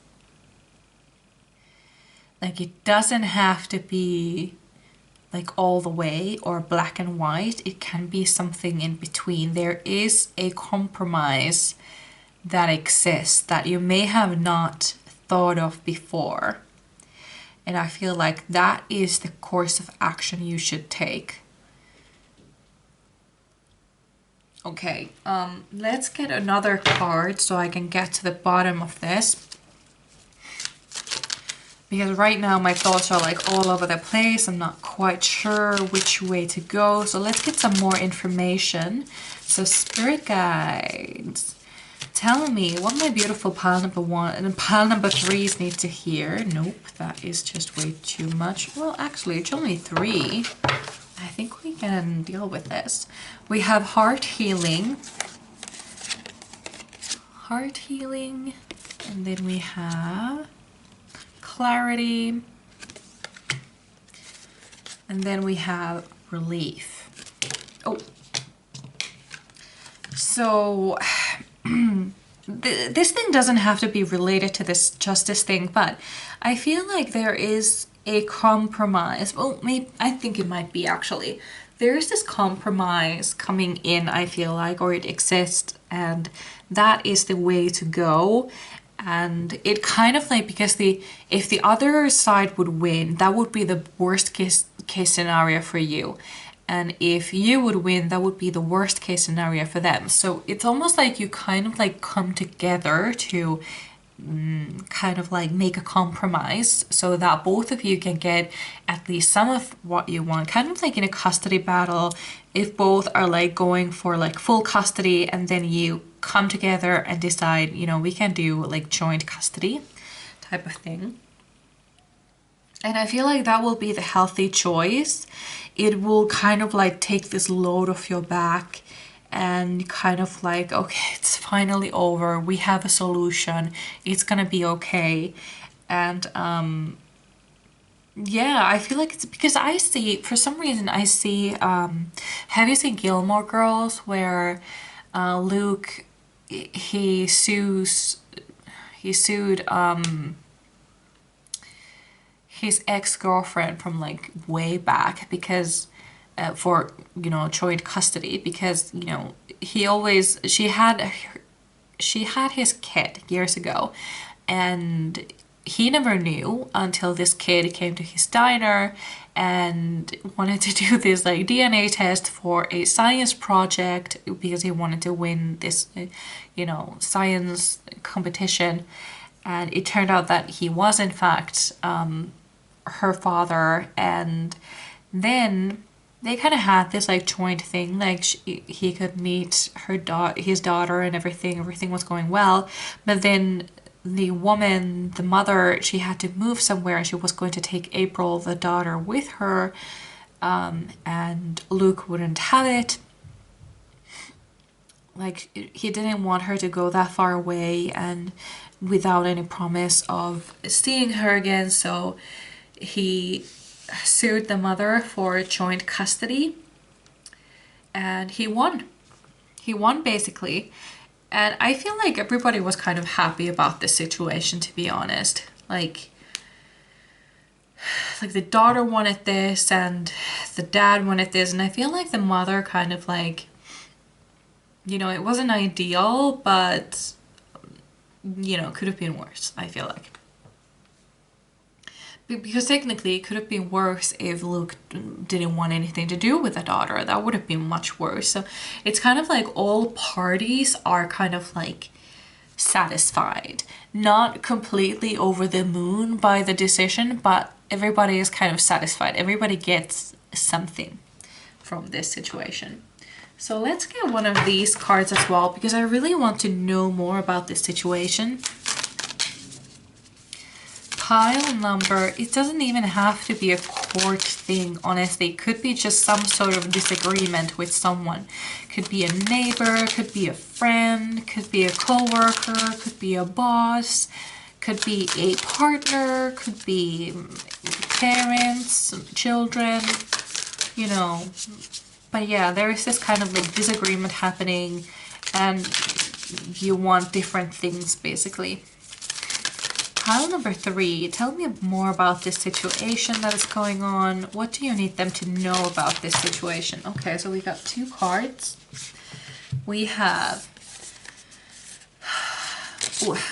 Like it doesn't have to be like all the way or black and white. It can be something in between. There is a compromise that exists that you may have not thought of before. And I feel like that is the course of action you should take. Okay, let's get another card so I can get to the bottom of this. Because right now my thoughts are like all over the place. I'm not quite sure which way to go. So let's get some more information. So spirit guides, tell me what my beautiful pile number 1 and pile number 3s need to hear. Nope, that is just way too much. Well, actually, it's only 3. I think we can deal with this. We have heart healing. Heart healing. And then we have clarity, and then we have relief. Oh, so this thing doesn't have to be related to this justice thing, but I feel like there is a compromise. Well, maybe, I think it might be actually. There is this compromise coming in, I feel like, or it exists, and that is the way to go. And it kind of like, because if the other side would win, that would be the worst case scenario for you. And if you would win, that would be the worst case scenario for them. So it's almost like you kind of like come together to kind of like make a compromise so that both of you can get at least some of what you want, kind of like in a custody battle. If both are like going for like full custody, and then you come together and decide, you know, we can do like joint custody type of thing. And I feel like that will be the healthy choice. It will kind of like take this load off your back and kind of like, okay, it's finally over. We have a solution. It's gonna be okay. And yeah, I feel like it's because I see, for some reason, I see, have you seen Gilmore Girls where Luke, he sued his ex-girlfriend from like way back because for, you know, joint custody, because, you know, she had his kid years ago, and he never knew until this kid came to his diner and wanted to do this like DNA test for a science project because he wanted to win this, you know, science competition. And it turned out that he was in fact her father. And then they kind of had this like joint thing, like he could meet his daughter and everything was going well. But then the woman, the mother, she had to move somewhere, and she was going to take April, the daughter, with her, and Luke wouldn't have it. Like, he didn't want her to go that far away and without any promise of seeing her again, so he sued the mother for joint custody, and he won. He won, basically. And I feel like everybody was kind of happy about this situation, to be honest. Like the daughter wanted this and the dad wanted this, and I feel like the mother kind of like, you know, it wasn't ideal, but, you know, could have been worse, I feel like. Because technically it could have been worse if Luke didn't want anything to do with the daughter. That would have been much worse. So it's kind of like all parties are kind of like satisfied. Not completely over the moon by the decision, but everybody is kind of satisfied. Everybody gets something from this situation. So let's get one of these cards as well, because I really want to know more about this situation. Pile number, it doesn't even have to be a court thing, honestly. It could be just some sort of disagreement with someone. Could be a neighbor, could be a friend, could be a co-worker, could be a boss, could be a partner, could be parents, children, you know. But yeah, there is this kind of like disagreement happening, and you want different things, basically. Pile number 3, tell me more about this situation that is going on. What do you need them to know about this situation? Okay, so we got 2 cards. We have,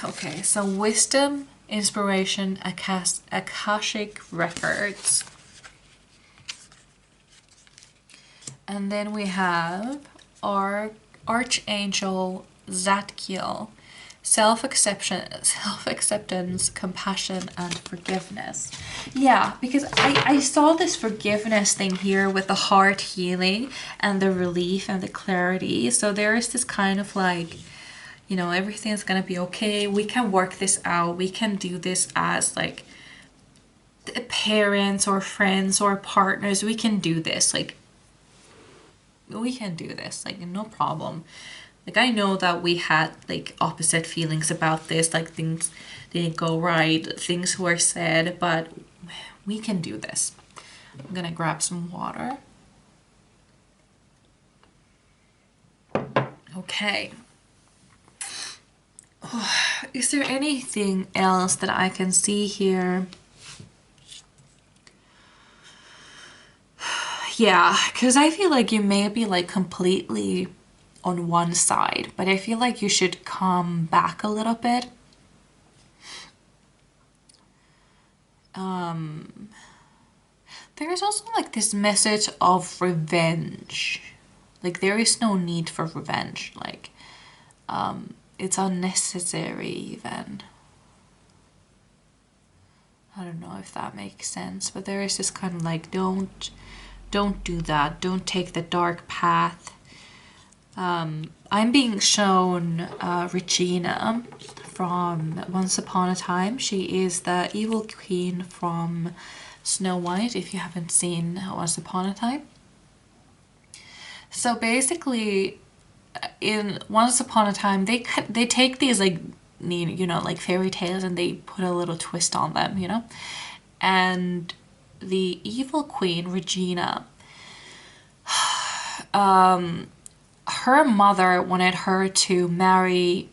okay, so wisdom, inspiration, Akashic records. And then we have our Archangel Zadkiel. Self-acceptance, compassion, and forgiveness. Yeah, because I saw this forgiveness thing here with the heart healing and the relief and the clarity. So there is this kind of like, you know, everything's gonna be okay. We can work this out. We can do this as like parents or friends or partners. We can do this. Like, we can do this. Like, no problem. Like, I know that we had like opposite feelings about this, like things didn't go right, things were said, but we can do this. I'm gonna grab some water. Okay. Oh, is there anything else that I can see here? Yeah, because I feel like you may be like completely on one side, but I feel like you should come back a little bit. There is also like this message of revenge. Like, there is no need for revenge. Like, it's unnecessary even. I don't know if that makes sense, but there is this kind of like, don't do that, don't take the dark path. I'm being shown Regina from Once Upon a Time. She is the evil queen from Snow White, if you haven't seen Once Upon a Time. So basically, in Once Upon a Time, they take these like, you know, like fairy tales, and they put a little twist on them, you know. And the evil queen Regina, her mother wanted her to marry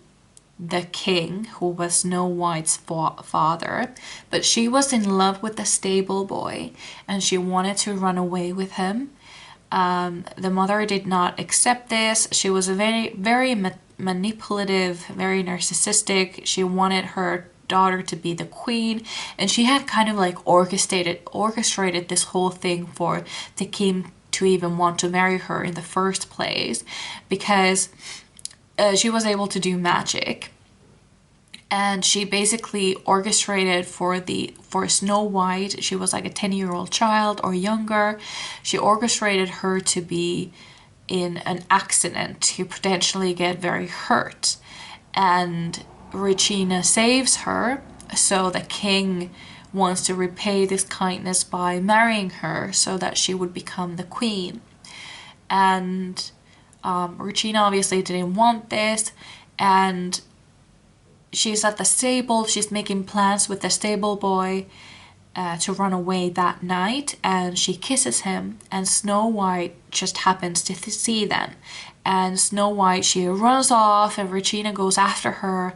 the king, who was Snow White's father, but she was in love with the stable boy and she wanted to run away with him. The mother did not accept this. She was a very manipulative, very narcissistic. She wanted her daughter to be the queen, and she had kind of like orchestrated this whole thing for the king to even want to marry her in the first place, because she was able to do magic. And she basically orchestrated for Snow White. She was like a 10-year-old child or younger. She orchestrated her to be in an accident, to potentially get very hurt. And Regina saves her, so the king wants to repay this kindness by marrying her so that she would become the queen. And Regina obviously didn't want this, and she's at the stable. She's making plans with the stable boy to run away that night, and she kisses him, and Snow White just happens to see them. And Snow White, she runs off, and Regina goes after her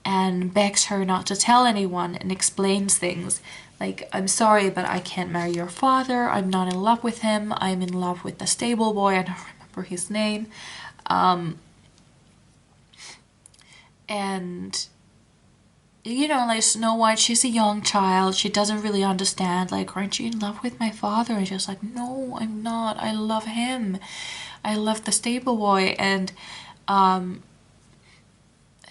and begs her not to tell anyone, and explains things like, I'm sorry, but I can't marry your father. I'm not in love with him. I'm in love with the stable boy. I don't remember his name. And you know, like Snow White, she's a young child. She doesn't really understand, like, aren't you in love with my father? And she's like, no, I'm not. I love him. I love the stable boy. And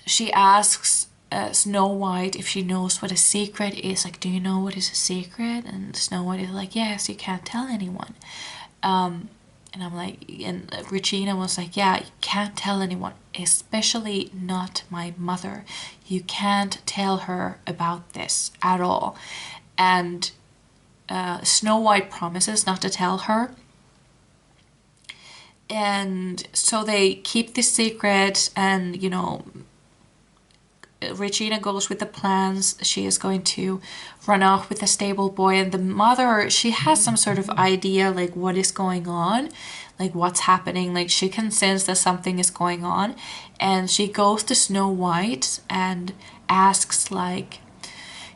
she asks Snow White if she knows what a secret is. Like, do you know what is a secret? And Snow White is like, yes, you can't tell anyone. And I'm like, and Regina was like, yeah, you can't tell anyone, especially not my mother. You can't tell her about this at all. And Snow White promises not to tell her. And so they keep this secret, and, you know, Regina goes with the plans. She is going to run off with the stable boy, and the mother, she has some sort of idea, like, what is going on, like what's happening. Like, she can sense that something is going on, and she goes to Snow White and asks, like,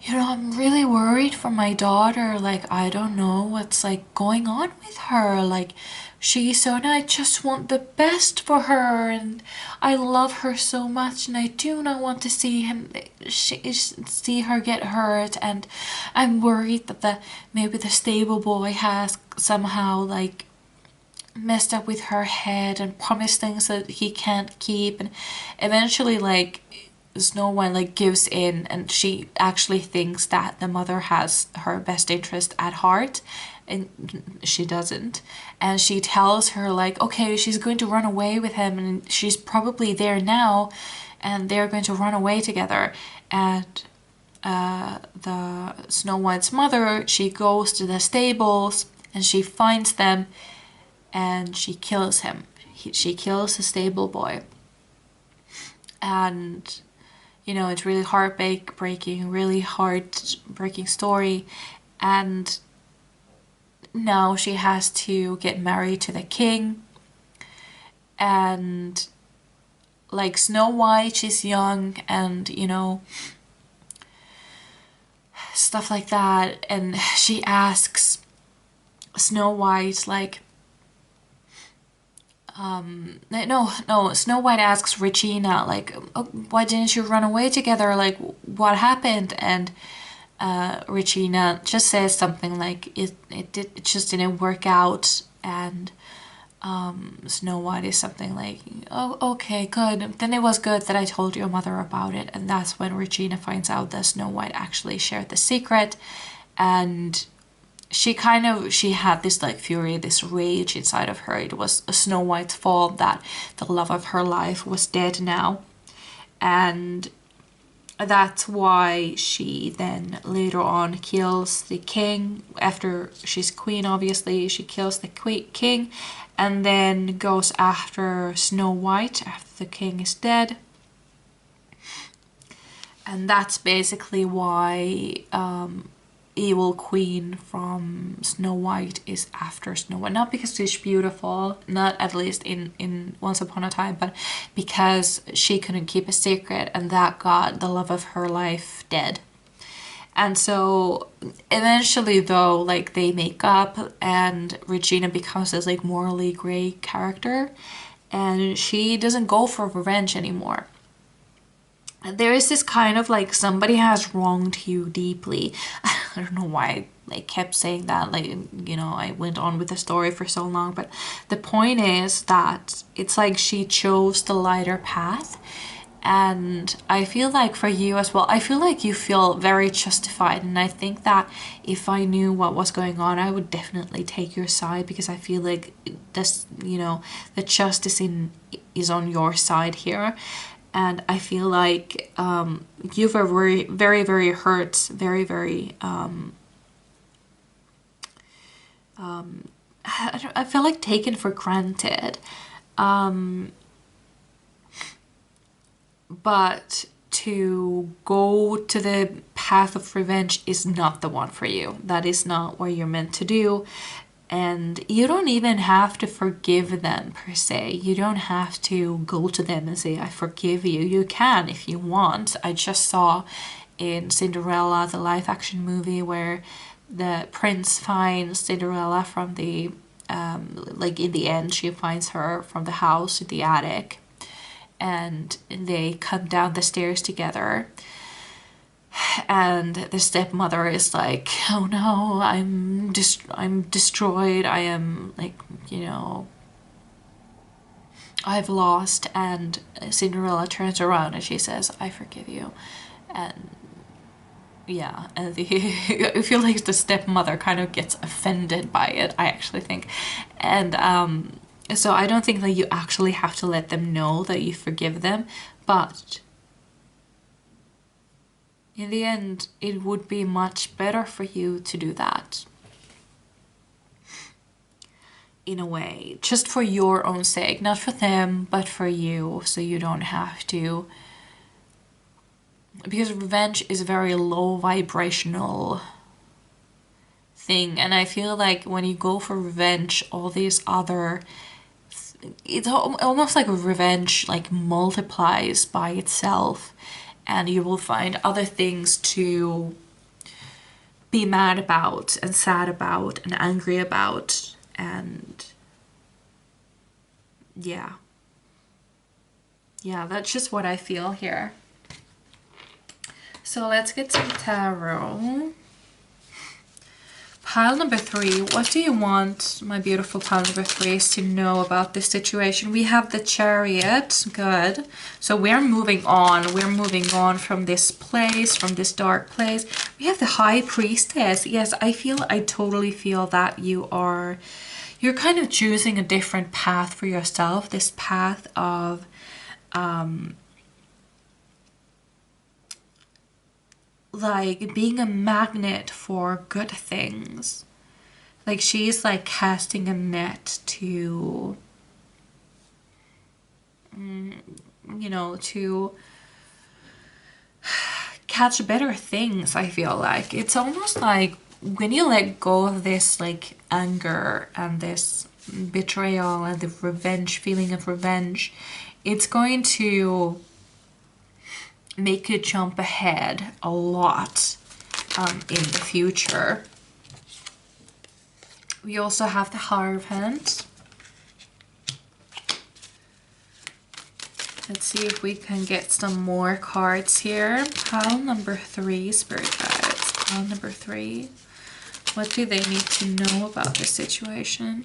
you know, I'm really worried for my daughter. Like, I don't know what's like going on with her. Like, she's so, and I just want the best for her, and I love her so much, and I do not want to see her get hurt. And I'm worried that maybe the stable boy has somehow like messed up with her head and promised things that he can't keep. And eventually, like, Snow White like gives in, and she actually thinks that the mother has her best interest at heart, and she doesn't. And she tells her, like, okay, she's going to run away with him, and she's probably there now, and they're going to run away together. And the Snow White's mother, she goes to the stables and she finds them, and she kills him. She kills the stable boy. And, you know, it's really heartbreaking, really heartbreaking story. And now she has to get married to the king. And like Snow White, she's young, and, you know, stuff like that. And she asks Snow White, like, Snow White asks Regina, like, oh, why didn't you run away together? Like, what happened? And Regina just says something like, it just didn't work out. And Snow White is something like, oh, okay, good. Then it was good that I told your mother about it. And that's when Regina finds out that Snow White actually shared the secret. And she had this like fury, this rage inside of her. It was Snow White's fault that the love of her life was dead now. And that's why she then later on kills the king. After she's queen, obviously, she kills the king and then goes after Snow White after the king is dead. And that's basically why evil queen from Snow White is after Snow White. Not because she's beautiful, not at least in Once Upon a Time, but because she couldn't keep a secret and that got the love of her life dead. And so eventually though, like they make up and Regina becomes this like morally gray character and she doesn't go for revenge anymore. There is this kind of like somebody has wronged you deeply. I don't know why I kept saying that, like, you know, I went on with the story for so long, but the point is that it's like she chose the lighter path. And I feel like for you as well, I feel like you feel very justified. And I think that if I knew what was going on, I would definitely take your side because I feel like this, you know, the justice is on your side here. And I feel like you were very, very, very hurt, very, very, I feel like taken for granted. But to go to the path of revenge is not the one for you. That is not what you're meant to do. And you don't even have to forgive them per se. You don't have to go to them and say, I forgive you. You can if you want. I just saw in Cinderella, the live action movie, where the prince finds Cinderella from the, like in the end, she finds her from the house in the attic. And they come down the stairs together. And the stepmother is like, oh no, I'm destroyed. I am like, you know, I've lost. And Cinderella turns around and she says, I forgive you. And yeah, and I feel like the stepmother kind of gets offended by it, I actually think. And so I don't think that you actually have to let them know that you forgive them, but in the end, it would be much better for you to do that. In a way, just for your own sake, not for them, but for you, so you don't have to. Because revenge is a very low vibrational thing, and I feel like when you go for revenge, all these other, it's almost like revenge like multiplies by itself, and you will find other things to be mad about and sad about and angry about. And yeah, that's just what I feel here. So let's get some tarot. Pile number 3, what do you want, my beautiful pile number 3s, to know about this situation? We have the Chariot. Good. So we're moving on. We're moving on from this place, from this dark place. We have the High Priestess. Yes, I totally feel that you're kind of choosing a different path for yourself. This path of like being a magnet for good things. Like she's like casting a net to, you know, to catch better things. I feel like it's almost like when you let go of this like anger and this betrayal and the revenge, feeling of revenge, it's going to make you jump ahead a lot in the future. We also have the Hierophant. Let's see if we can get some more cards here. Pile number 3, Spirit Guides. Pile number 3. What do they need to know about this situation?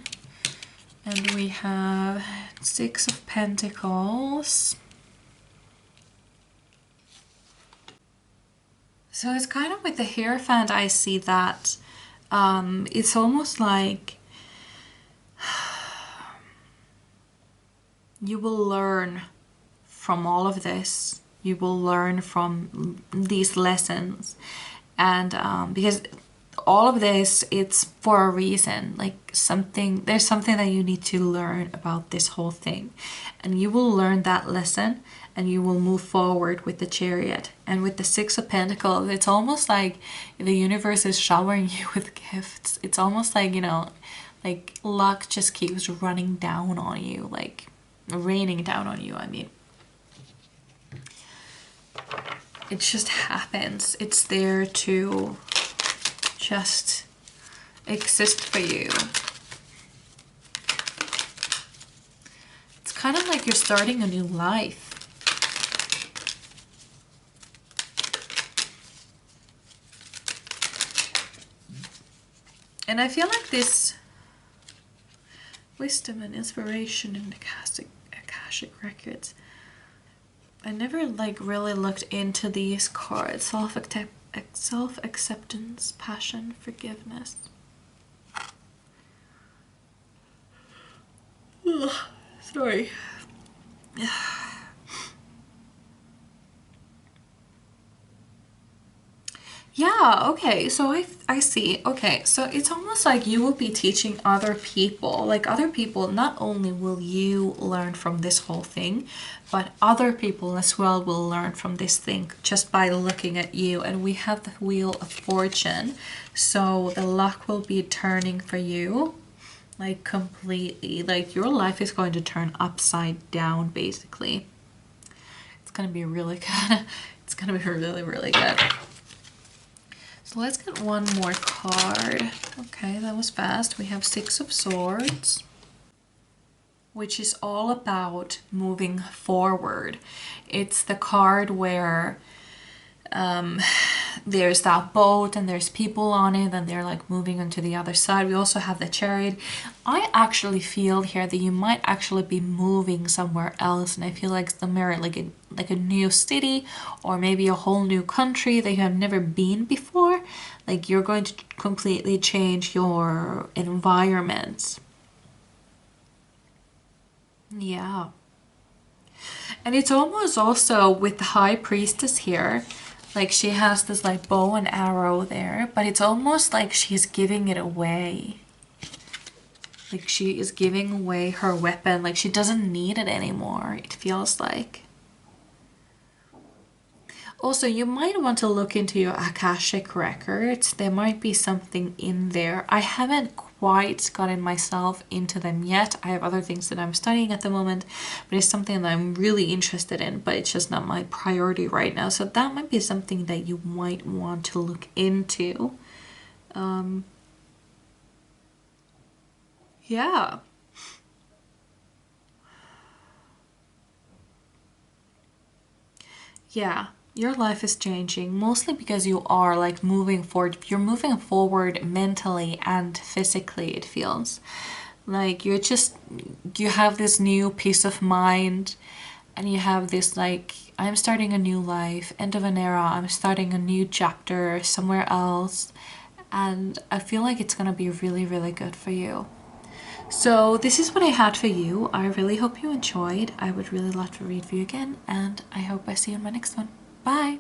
And we have 6 of Pentacles. So it's kind of with the Hierophant, I see that it's almost like you will learn from all of this. You will learn from these lessons. And because all of this, it's for a reason. Like there's something that you need to learn about this whole thing. And you will learn that lesson and you will move forward with the Chariot. And with the 6 of Pentacles, it's almost like the universe is showering you with gifts. It's almost like, you know, like luck just keeps running down on you, like raining down on you, I mean. It just happens. It's there to just exist for you. It's kind of like you're starting a new life. And I feel like this wisdom and inspiration in the Akashic records, I never like really looked into these cards. Self-acceptance, passion, forgiveness. Ugh, sorry. Yeah, okay, so I see. Okay, so it's almost like you will be teaching other people. Like other people, not only will you learn from this whole thing, but other people as well will learn from this thing just by looking at you. And we have the Wheel of Fortune. So the luck will be turning for you. Like completely. Like your life is going to turn upside down, basically. It's going to be really good. It's going to be really, really good. So let's get one more card. Okay, that was fast. We have 6 of Swords, which is all about moving forward. It's the card where there's that boat and there's people on it and they're like moving on to the other side. We also have the Chariot. I actually feel here that you might actually be moving somewhere else, and I feel like the mirror, like a new city or maybe a whole new country that you have never been before. Like you're going to completely change your environment. Yeah. And it's almost also with the High Priestess here. Like she has this like bow and arrow there, but it's almost like she's giving it away. Like she is giving away her weapon. Like she doesn't need it anymore, it feels like. Also, you might want to look into your Akashic records. There might be something in there. I haven't quite gotten myself into them yet. I have other things that I'm studying at the moment, but it's something that I'm really interested in, but it's just not my priority right now. So that might be something that you might want to look into. Yeah. Yeah. Your life is changing, mostly because you are like moving forward. You're moving forward mentally and physically, it feels. Like you have this new peace of mind, and you have this like, I'm starting a new life, end of an era, I'm starting a new chapter somewhere else. And I feel like it's gonna be really, really good for you. So this is what I had for you. I really hope you enjoyed. I would really love to read for you again, and I hope I see you in my next one. Bye!